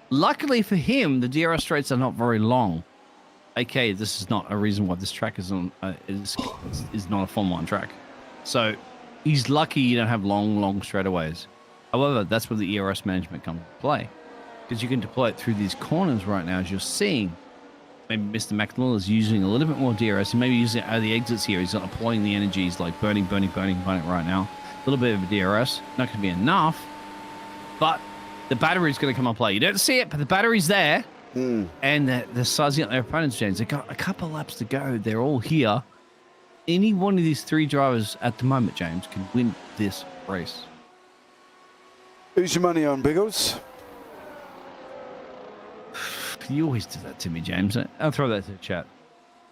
Luckily for him, the DRS straights are not very long. Okay, this is not a reason why this track is on is not a Formula 1 track. So he's lucky you don't have long straightaways. However, that's where the ERS management comes into play, because you can deploy it through these corners right now, as you're seeing. Maybe Mr. McNaught is using a little bit more DRS. He may be using it out of the exits here. He's not applying the energy. He's like burning right now. A little bit of a DRS. Not going to be enough, but the battery's going to come and play. You don't see it, but the battery's there. And they're sizing up their opponents, James. They've got a couple laps to go. They're all here. Any one of these three drivers at the moment, James, can win this race. Who's your money on, Biggles? You always do that to me, James. I'll throw that to the chat.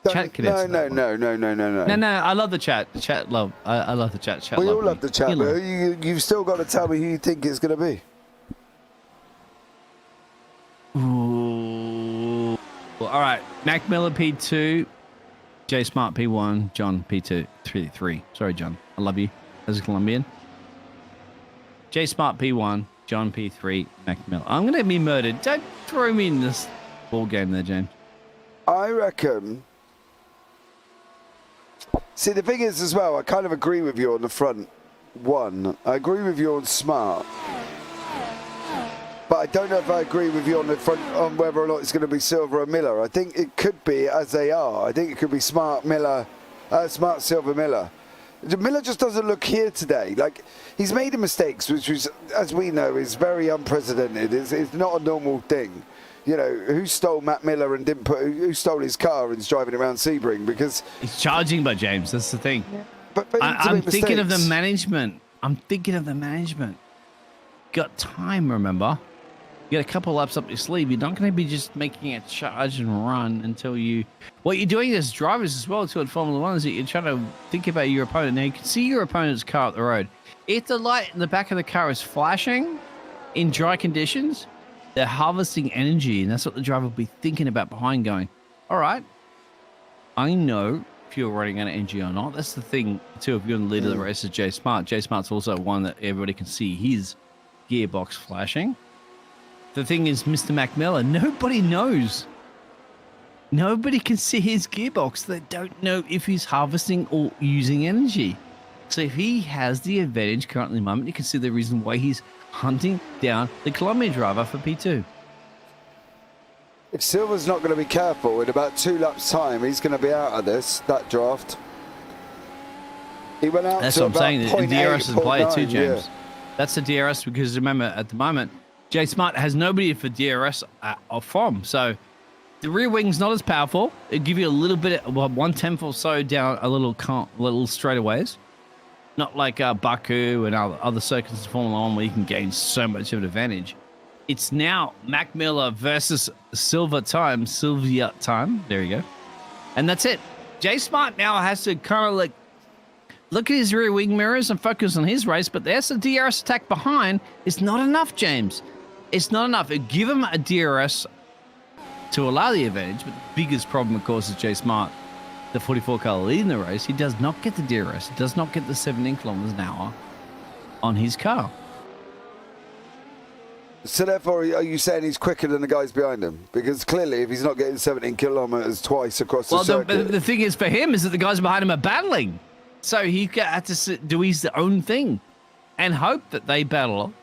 Chat can No. No, I love the chat. The chat love. I love the chat. We all love the chat, but you've still got to tell me who you think it's going to be. Ooh. All right. Mac Miller P2, J Smart P1, John P2, 3. Sorry, John. I love you as a Colombian. J Smart P1, John P3, Mac Miller. I'm going to be murdered. Don't throw me in this ball game there, James. I reckon. See, the thing is as well, I kind of agree with you on the front one. I agree with you on Smart. But I don't know if I agree with you on the front on whether or not it's going to be Silver or Miller. I think it could be as they are. I think it could be Smart, Silver, Miller. Miller just doesn't look here today. Like, he's made mistakes, which is, as we know, is very unprecedented. It's not a normal thing. You know, who stole Matt Miller and didn't put? Who stole his car and is driving around Sebring? Because he's charging by James. That's the thing. Yeah. But I'm thinking of the management. Got time, remember? You got a couple laps up your sleeve. You're not going to be just making a charge and run until you... What you're doing as drivers as well, too, at Formula 1, is that you're trying to think about your opponent. Now, you can see your opponent's car up the road. If the light in the back of the car is flashing in dry conditions, they're harvesting energy, and that's what the driver will be thinking about behind, going, all right, I know if you're running out of energy or not. That's the thing, too, if you're in the lead of the race is J Smart. J Smart's also one that everybody can see his gearbox flashing. The thing is, Mr. Mac Miller, nobody knows. Nobody can see his gearbox. They don't know if he's harvesting or using energy. So if he has the advantage currently at the moment, you can see the reason why he's hunting down the Colombian driver for P2. If Silver's not going to be careful, in about 2 laps' time, he's going to be out of that draft. He went out That's to what I'm saying. The DRS is player too, James. Yeah. That's the DRS, because remember, at the moment, J Smart has nobody for DRS from. So the rear wing's not as powerful. It'll give you a little bit, 1/10 or so down a little straightaways. Not like Baku and other circuits in Formula 1 where you can gain so much of an advantage. It's now Mac Miller versus Sylvia time. There you go. And that's it. J Smart now has to kind of like look at his rear wing mirrors and focus on his race, but there's a DRS attack behind. It's not enough, James. It's not enough. It give him a DRS to allow the advantage, but the biggest problem, of course, is J Smart, the 44 car leading the race. He does not get the DRS. He does not get the 17 kilometers an hour on his car. So therefore, are you saying he's quicker than the guys behind him? Because clearly, if he's not getting 17 kilometers twice across the circuit... the thing is for him is that the guys behind him are battling. So he had to do his own thing and hope that they battle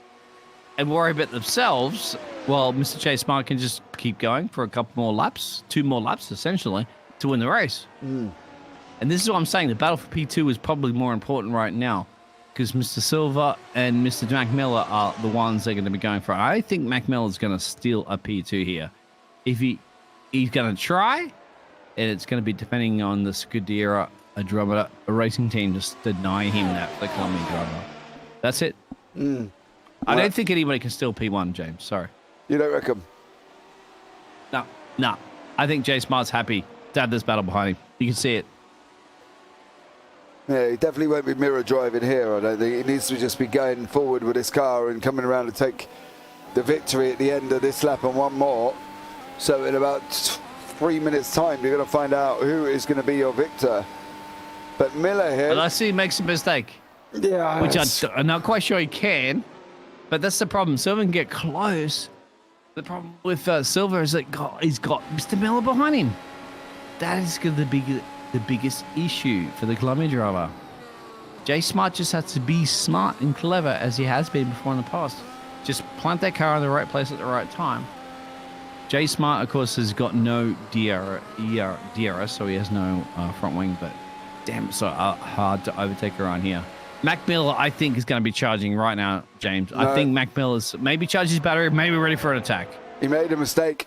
and worry about themselves while Mr. J Smart can just keep going for a couple more laps, 2 more laps, essentially, to win the race. And this is what I'm saying. The battle for P2 is probably more important right now because Mr. Silva and Mr. Mac Miller are the ones they're going to be going for. I think Mac Miller's going to steal a P2 here. If he's going to try, and it's going to be depending on the Scuderia Andromeda, a racing team, just deny him that for the Colombian driver. That's it. I don't think anybody can steal P1, James. Sorry. You don't reckon? No. I think J Smart's happy to have this battle behind him. You can see it. Yeah, he definitely won't be mirror driving here, I don't think. He needs to just be going forward with his car and coming around to take the victory at the end of this lap and one more. So in about 3 minutes' time, you're going to find out who is going to be your victor. But Miller here. Unless he makes a mistake. Yeah. Which I'm not quite sure he can. But that's the problem. Silver can get close. The problem with Silver is that he's got Mr. Miller behind him. That is the biggest issue for the Colombian driver. Jay Smart just has to be smart and clever as he has been before in the past. Just plant that car in the right place at the right time. Jay Smart, of course, has got no DRS, so he has no front wing, but damn, so hard to overtake around here. Mac Miller, I think, is going to be charging right now, James. No. I think Mac Miller's maybe charged his battery, maybe ready for an attack. He made a mistake.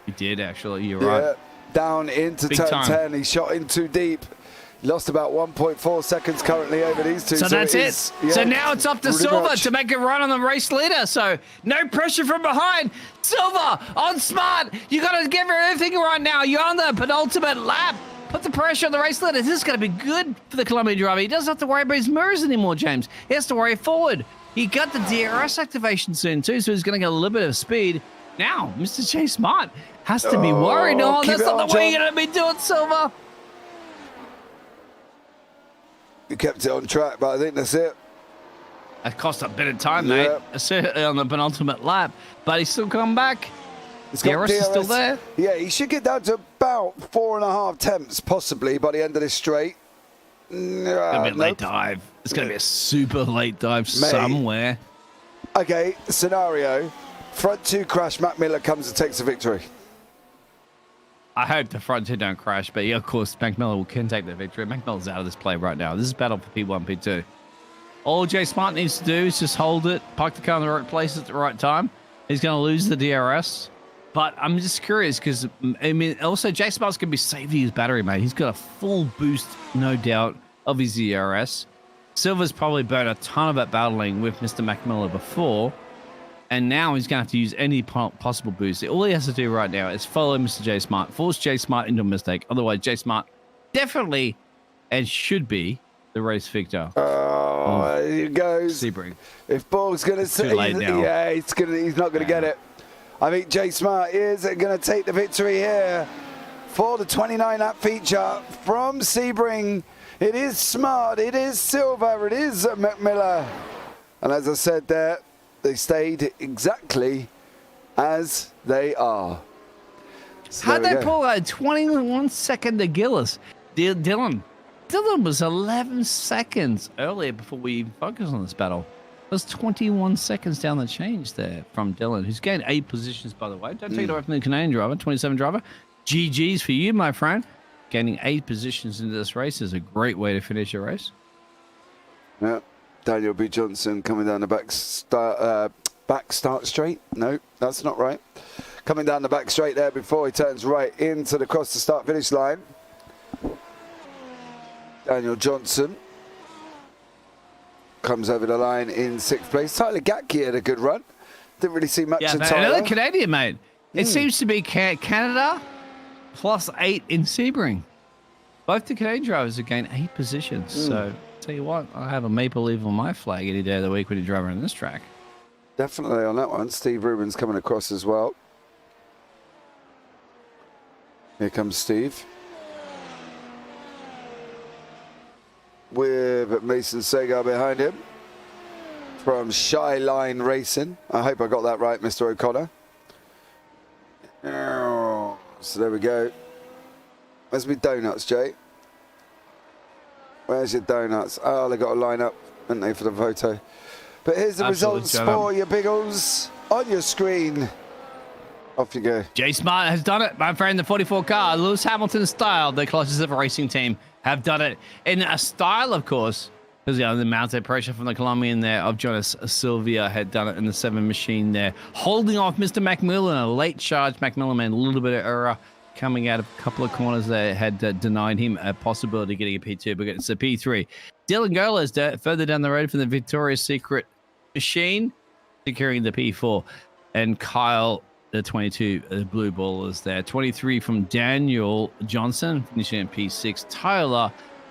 He did, actually. You're right. Down into turn 10. He shot in too deep. Lost about 1.4 seconds currently over these two. So that's it. Yeah, so now it's up to Silver to make a run on the race leader. So no pressure from behind. Silver on Smart. You got to give her everything right now. You're on the penultimate lap. Put the pressure on the race leader. This is going to be good for the Colombian driver. He doesn't have to worry about his mirrors anymore, James. He has to worry forward. He got the DRS activation soon too, so he's going to get a little bit of speed. Now, Mr. J Smart has to be worried. No, that's not the way you're going to be doing, Silver. You kept it on track, but I think that's it. That cost a bit of time, mate. Certainly on the penultimate lap, but he's still come back. DRS is still there. Yeah, he should get down to about 4.5 tenths, possibly, by the end of this straight. It's going to be a late dive. It's going to be a super late dive somewhere. Okay, scenario. Front two crash, Mac Miller comes and takes the victory. I hope the front two don't crash, but yeah, of course, Mac Miller can take the victory. Mac Miller's out of this play right now. This is battle for P1, P2. All Jay Smart needs to do is just hold it, park the car in the right place at the right time. He's going to lose the DRS. But I'm just curious because, I mean, also Jay Smart's going to be saving his battery, mate. He's got a full boost, no doubt, of his DRS. Silver's probably burned a ton of it battling with Mr. Mac Miller before. And now he's going to have to use any possible boost. All he has to do right now is follow Mr. J Smart, force J Smart into a mistake. Otherwise, J Smart definitely and should be the race victor. Oh, here he goes. Sebring. If Ball's going to say, yeah, he's not going to get it. I think J Smart is going to take the victory here for the 29-lap feature from Sebring. It is Smart, it is Silver, it is Miller. And as I said there, they stayed exactly as they are. So how'd they pull a 21 second to Gillis? Dylan was 11 seconds earlier before we even focused on this battle. It was 21 seconds down the change there from Dylan, who's gained 8 positions, by the way. Don't take it away from the Canadian driver, 27 driver. GG's for you, my friend. Gaining 8 positions into this race is a great way to finish a race. Yeah. Daniel B. Johnson coming down the back start straight. No, that's not right. Coming down the back straight there before he turns right into the cross to start finish line. Daniel Johnson comes over the line in 6th place. Tyler Gatke had a good run. Didn't really see much of Tyler. Another Canadian, mate. It seems to be Canada plus 8 in Sebring. Both the Canadian drivers have gained 8 positions. So, tell you what, I have a maple leaf on my flag any day of the week when you're driving on this track. Definitely on that one. Steve Rubin's coming across as well. Here comes Steve. With Mason Segar behind him from Shy Line Racing. I hope I got that right, Mr. O'Connor. So there we go. Where's my donuts, Jay? Where's your donuts? Oh, they got to line up, haven't they, for the photo? But here's the results for your Biggles on your screen. Off you go. Jay Smart has done it, my friend. The 44 car, Lewis Hamilton style, the closest of a racing team, have done it in a style, of course, because the mounted pressure from the Colombian there of Jonas Sylvia had done it in the 7 machine there, holding off Mr. McMillan, a late charge. McMillan made a little bit of error coming out of a couple of corners there, had denied him a possibility of getting a P2, but it's a P3. Dylan Golas further down the road from the Victoria's Secret machine, securing the P4, and Kyle, the 22, the blue ball is there. 23 from Daniel Johnson, finishing in P6. Tyler,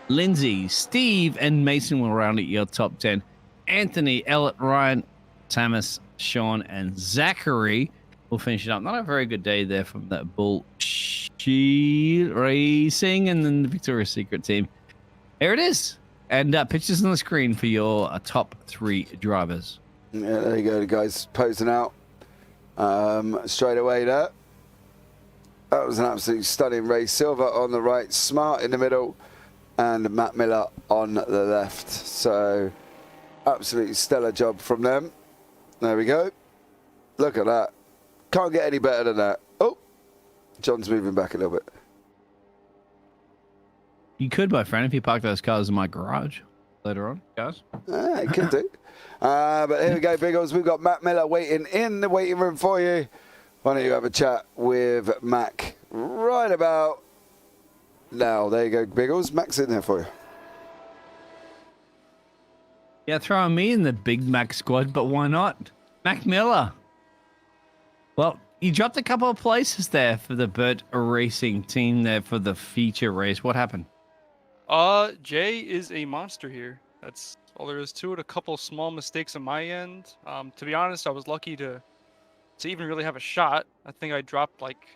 Lindsay, Steve, and Mason will round at your top 10. Anthony, Elliot, Ryan, Thomas, Sean, and Zachary will finish it up. Not a very good day there from that bullshit Racing and then the Victoria's Secret team. Here it is. And pictures on the screen for your top 3 drivers. Yeah, there you go, the guys posing out straight away there. That was an absolutely stunning race. Silver on the right, Smart in the middle, and Matt Miller on the left. So, absolutely stellar job from them. There we go. Look at that. Can't get any better than that. Oh, John's moving back a little bit. You could, my friend, if you park those cars in my garage later on, guys. You could do. But here we go, Biggles. We've got Matt Miller waiting in the waiting room for you. Why don't you have a chat with Mac right about now? There you go, Biggles. Mac's in there for you. Yeah, throwing me in the Big Mac squad, but why not? Mac Miller. Well, you dropped a couple of places there for the Burt Racing team there for the feature race. What happened? Jay is a monster here. That's all there is to it. A couple small mistakes on my end. To be honest, I was lucky to even really have a shot. I think I dropped like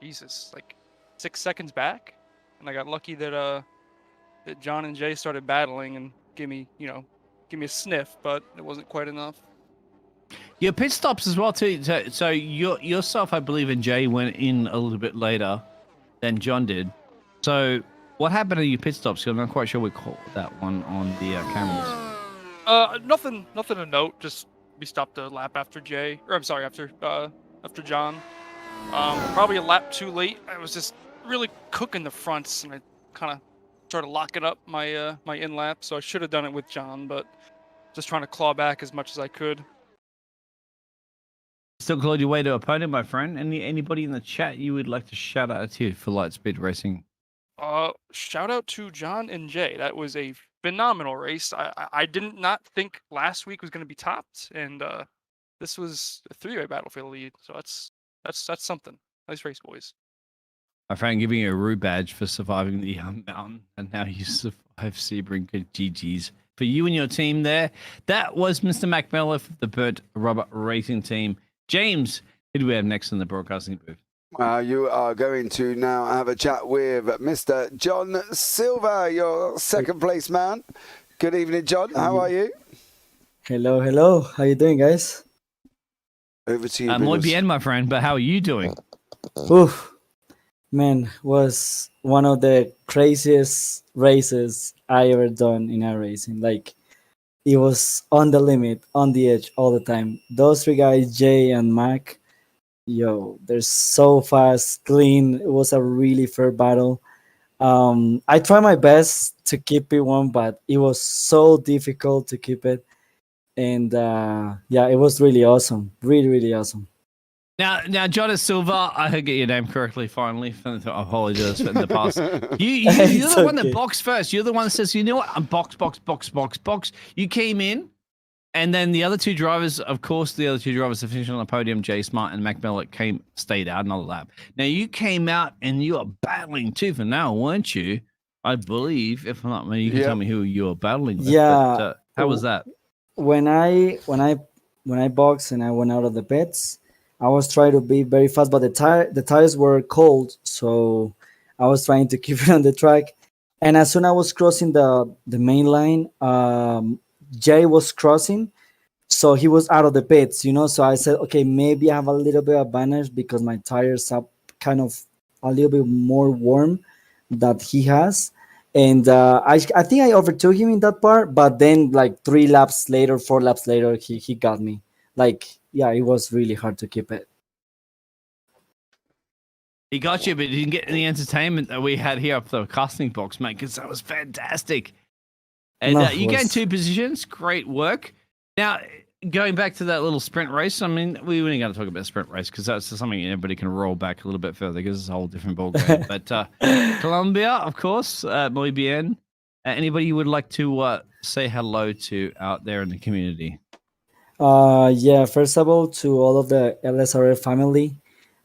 6 seconds back, and I got lucky that that John and Jay started battling and give me a sniff, but it wasn't quite enough. Your pit stops as well too. So yourself, I believe, and Jay went in a little bit later than John did. So what happened to your pit stops? I'm not quite sure we caught that one on the cameras. Nothing to note. Just we stopped a lap after Jay, or I'm sorry, after John. Probably a lap too late. I was just really cooking the fronts, and I kind of started locking up my my in lap. So I should have done it with John, but just trying to claw back as much as I could. Still clawed your way to opponent, my friend. Anybody in the chat you would like to shout out to for Lightspeed Racing? Shout out to John and Jay. That was a phenomenal race. I did not think last week was going to be topped, and this was a 3-way battle for the lead. So that's something. Nice race, boys. My friend, giving you a Rue badge for surviving the mountain, and now you survive Sebring. GG's for you and your team there. That was Mr. Mac Miller for the Burt Robert Racing team. James, who do we have next in the broadcasting booth? You are going to now have a chat with Mr. John Silver, your second place man. Good evening, John. How are you? Hello. How you doing, guys? Over to you. Muy bien, my friend. But how are you doing? Oof, man, was one of the craziest races I ever done in iRacing. Like, it was on the limit, on the edge all the time. Those 3 guys, Jay and Mac, they're so fast, clean. It was a really fair battle. I tried my best to keep it one, but it was so difficult to keep it. And it was really awesome. Really, really awesome. Now, John Silva, I heard get your name correctly finally. I apologize for in the past. You're the one that boxed first. You're the one that says, you know what? I'm box. You came in, and then the other 2 drivers, of course, the other 2 drivers that finished on the podium, Jay Smart and Mac Miller, stayed out another lap. Now, you came out and you were battling tooth and nail, weren't you? I believe, if I'm not me, you can tell me who you were battling with. Yeah. But, how was that? When I boxed and I went out of the pits, I was trying to be very fast, but the tires were cold, so I was trying to keep it on the track. And as soon as I was crossing the main line, Jay was crossing, so he was out of the pits, So I said, okay, maybe I have a little bit of advantage because my tires are kind of a little bit more warm that he has. And I think I overtook him in that part, but then like 4 laps later, he got me. It was really hard to keep it. He got you, but he didn't get any entertainment that we had here up the casting box, mate, because that was fantastic. And you gained 2 positions. Great work. Now, going back to that little sprint race, I mean, we ain't going to talk about sprint race because that's something anybody can roll back a little bit further because it's a whole different ballgame. But Colombia, of course, muy bien. Anybody you would like to say hello to out there in the community? First of all, to all of the LSRL family.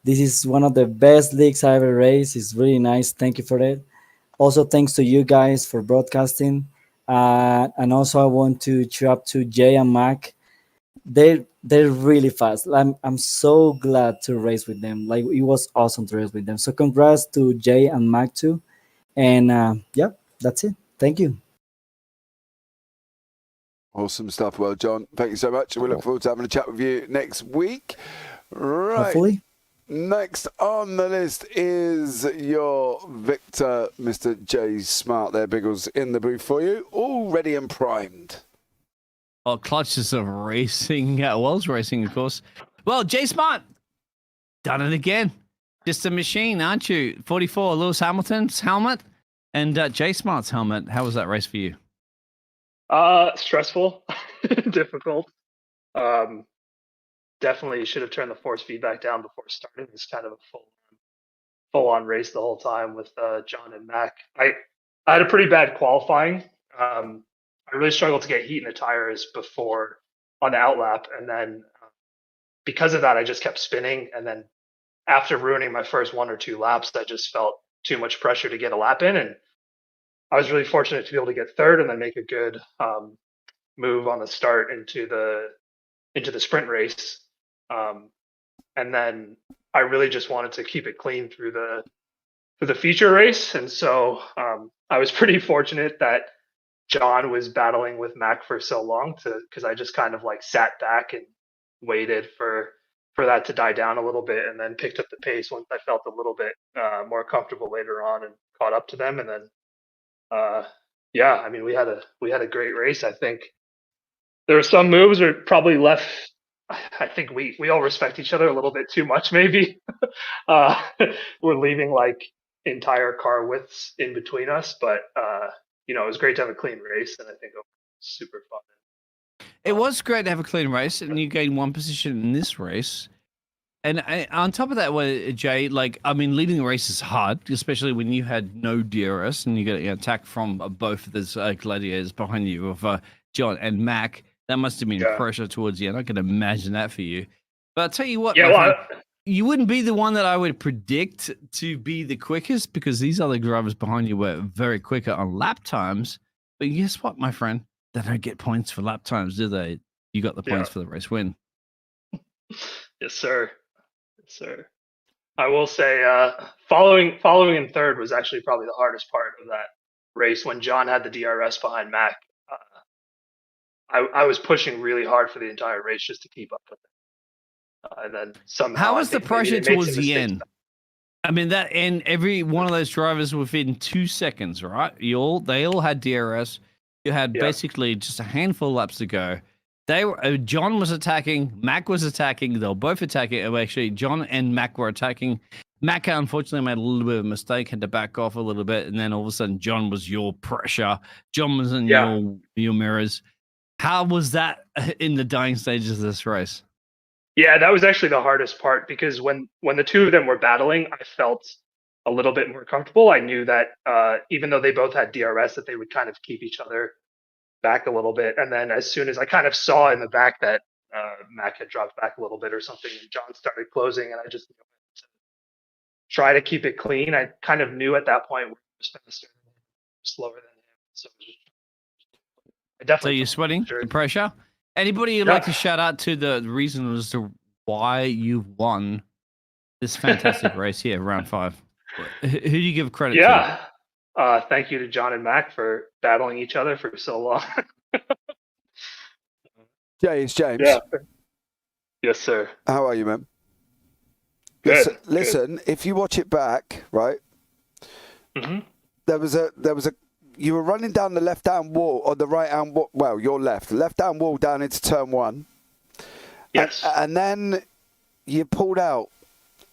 This is one of the best leagues I ever raced. It's really nice. Thank you for it. Also, thanks to you guys for broadcasting. And also, I want to cheer up to Jay and Mac. They're they're really fast. I'm so glad to race with them. Like it was awesome to race with them. So congrats to Jay and Mac too. And yeah, that's it. Thank you. Awesome stuff. Well, John, thank you so much. We look forward to having a chat with you next week. Right. Hopefully. Next on the list is your Victor, Mr. J Smart there, Biggles, in the booth for you, all ready and primed. Well, clutches of racing, was racing, of course. Well, J Smart, done it again. Just a machine, aren't you? 44, Lewis Hamilton's helmet and J Smart's helmet. How was that race for you? Stressful, difficult. Definitely should have turned the force feedback down before starting. It's kind of a full on race the whole time with John and Mac. I had a pretty bad qualifying. I really struggled to get heat in the tires before on the outlap, and then because of that, I just kept spinning. And then after ruining my first 1 or 2 laps, I just felt too much pressure to get a lap in, and I was really fortunate to be able to get third and then make a good move on the start into the sprint race. And then I really just wanted to keep it clean through the feature race. And so I was pretty fortunate that John was battling with Mac for so long because I just kind of like sat back and waited for that to die down a little bit, and then picked up the pace once I felt a little bit more comfortable later on and caught up to them. And then yeah, I mean, we had a great race. I think there were some moves that probably left. I think we all respect each other a little bit too much, maybe. We're leaving like entire car widths in between us, but it was great to have a clean race, and I think it was super fun. It was great to have a clean race, and you gained 1 position in this race. And on top of that, Jay, leading the race is hard, especially when you had no DRS and you get an attack from both of those gladiators behind you of John and Mac. That must have been pressure towards the end. I can imagine that for you. But I'll tell you what, you wouldn't be the one that I would predict to be the quickest, because these other drivers behind you were very quicker on lap times. But guess what, my friend? They don't get points for lap times, do they? You got the points for the race win. Yes, sir. Yes, sir. I will say following in third was actually probably the hardest part of that race. When John had the DRS behind Mac, I was pushing really hard for the entire race just to keep up with it. And then somehow, how was the pressure towards the end? I mean, that end, every one of those drivers within 2 seconds, right? They all had DRS. You had basically just a handful of laps to go. John was attacking, Mac was attacking. They were both attacking. Actually, John and Mac were attacking. Mac unfortunately made a little bit of a mistake, had to back off a little bit, and then all of a sudden, John was your pressure. John was in your mirrors. How was that in the dying stages of this race? Yeah, that was actually the hardest part, because when the two of them were battling, I felt a little bit more comfortable. I knew that even though they both had DRS, that they would kind of keep each other back a little bit. And then as soon as I kind of saw in the back that Mac had dropped back a little bit or something, and John started closing, and I just try to keep it clean. I kind of knew at that point we were faster, slower than him. So I definitely. So you're sweating the pressure. Anybody you'd like to shout out to the reason as to why you won this fantastic race here, round 5? Who do you give credit to? Thank you to John and Mac for battling each other for so long. Jay, it's James. Yeah. Yes, sir. How are you, man? Good. Listen, if you watch it back, right? Mm-hmm. There was a. You were running down the left-hand wall, or the right-hand wall. Well, your left-hand wall down into turn 1. Yes. And then you pulled out,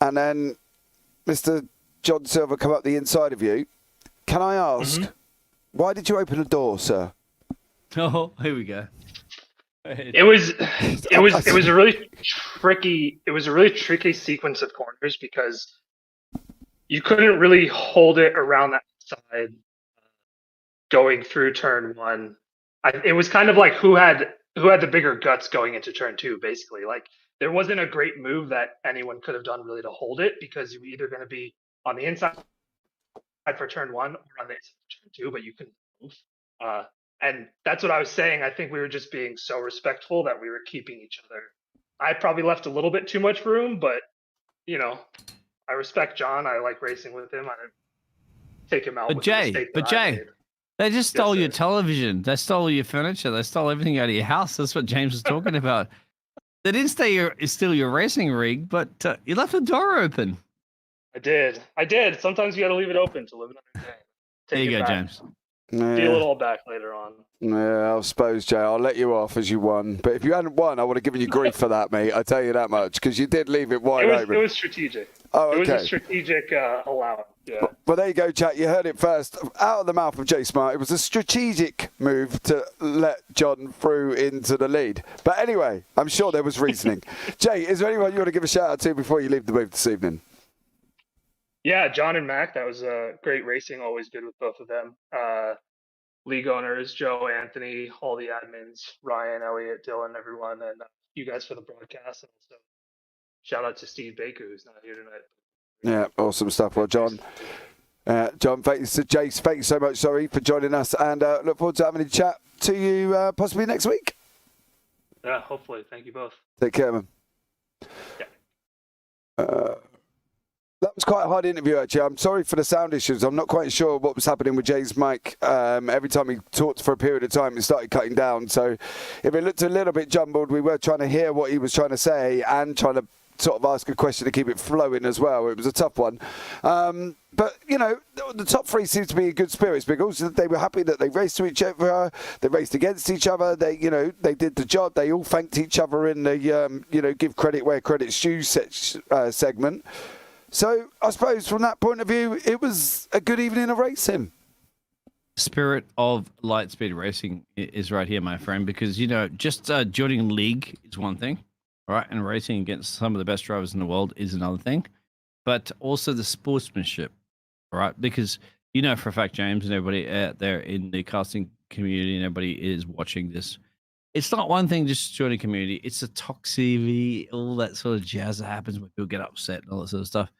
and then Mr. John Silver come up the inside of you. Can I ask, why did you open the door, sir? Oh, here we go. It was a really tricky sequence of corners, because you couldn't really hold it around that side going through turn 1. It was kind of like who had the bigger guts going into turn 2, basically. Like, there wasn't a great move that anyone could have done really to hold it, because you were either going to be on the inside for turn 1 or on the inside for turn 2, but you couldn't move. And that's what I was saying. I think we were just being so respectful that we were keeping each other I probably left a little bit too much room, but you know, I respect John. I like racing with him. I take him out But with the Jay, mistake but that I Jay, made. they just stole your sir. television. They stole your furniture. They stole everything out of your house. That's what James was talking about. They didn't steal your racing rig, but you left the door open. I did. Sometimes you got to leave it open to live another day. There Take you it go, back. James. Deal it all back later on. Yeah, I suppose, Jay, I'll let you off as you won. But if you hadn't won, I would have given you grief for that, mate. I tell you that much, because you did leave it wide open. It was strategic. Oh, okay. It was a strategic allowance. Yeah. Well, there you go, chat. You heard it first out of the mouth of Jay Smart. It was a strategic move to let John through into the lead. But anyway, I'm sure there was reasoning. Jay, is there anyone you want to give a shout out to before you leave the booth this evening? Yeah, John and Mac. That was great racing. Always good with both of them. League owners, Joe, Anthony, all the admins, Ryan, Elliot, Dylan, everyone, and you guys for the broadcast. And also shout out to Steve Baker, who's not here tonight. Yeah, awesome stuff. Well, John, thanks to Jace. Thank you so much, for joining us, and look forward to having a chat to you possibly next week. Yeah, hopefully. Thank you both. Take care, man. Yeah. That was quite a hard interview, actually. I'm sorry for the sound issues. I'm not quite sure what was happening with Jay's mic. Every time he talked for a period of time, it started cutting down. So if it looked a little bit jumbled, we were trying to hear what he was trying to say and trying to sort of ask a question to keep it flowing as well. It was a tough one. But, you know, the top three seemed to be in good spirits, Biggles. They were happy that they raced to each other. They raced against each other. They did the job. They all thanked each other in the, give credit where credit's due segment. So I suppose from that point of view, it was a good evening of racing. Spirit of light speed racing is right here, my friend, because, just joining league is one thing, right? And racing against some of the best drivers in the world is another thing. But also the sportsmanship, right? Because for a fact, James, and everybody out there in the casting community and everybody is watching this, it's not one thing just joining a community. It's the toxicity, all that sort of jazz that happens when people get upset and all that sort of stuff.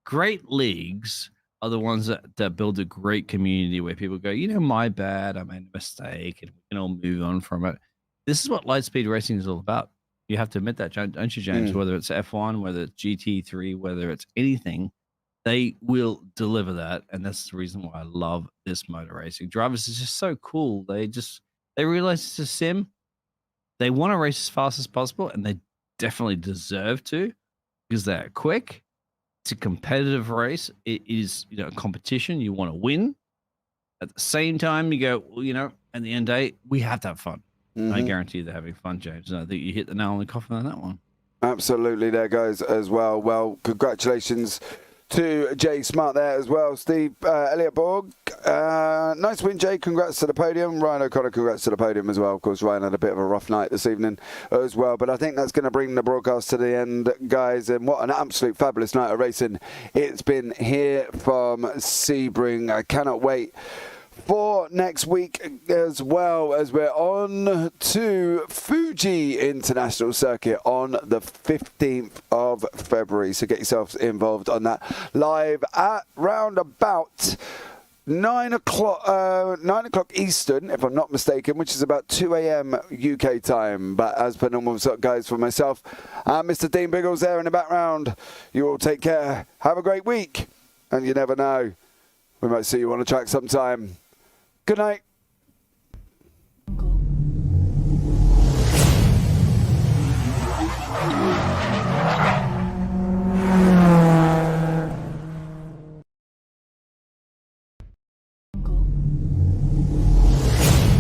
Great leagues are the ones that build a great community where people go, my bad, I made a mistake, and we can all move on from it. This is what lightspeed racing is all about. You have to admit that, don't you, James? Whether it's F1, whether it's GT3, whether it's anything, they will deliver that. And that's the reason why I love this motor racing. Drivers is just so cool. They realize it's a sim. They want to race as fast as possible, and they definitely deserve to because they're quick. It's a competitive race. It is, a competition. You want to win. At the same time, you go, at the end of the day, we have to have fun. Mm-hmm. I guarantee they're having fun, James. And I think you hit the nail on the coffin on that one. Absolutely there, guys, as well. Well, congratulations to Jay Smart there as well. Steve, Elliot Borg, nice win, Jay. Congrats to the podium. Ryan O'Connor, congrats to the podium as well. Of course, Ryan had a bit of a rough night this evening as well. But I think that's going to bring the broadcast to the end, guys. And what an absolute fabulous night of racing it's been here from Sebring. I cannot wait for next week, as well as we're on to Fuji International Circuit on the 15th of February. So get yourselves involved on that live at round about 9 o'clock Eastern, if I'm not mistaken, which is about 2 a.m. UK time. But as per normal, guys, for myself, Mr. Dean Biggles there in the background, you all take care. Have a great week. And you never know, we might see you on the track sometime. Good night.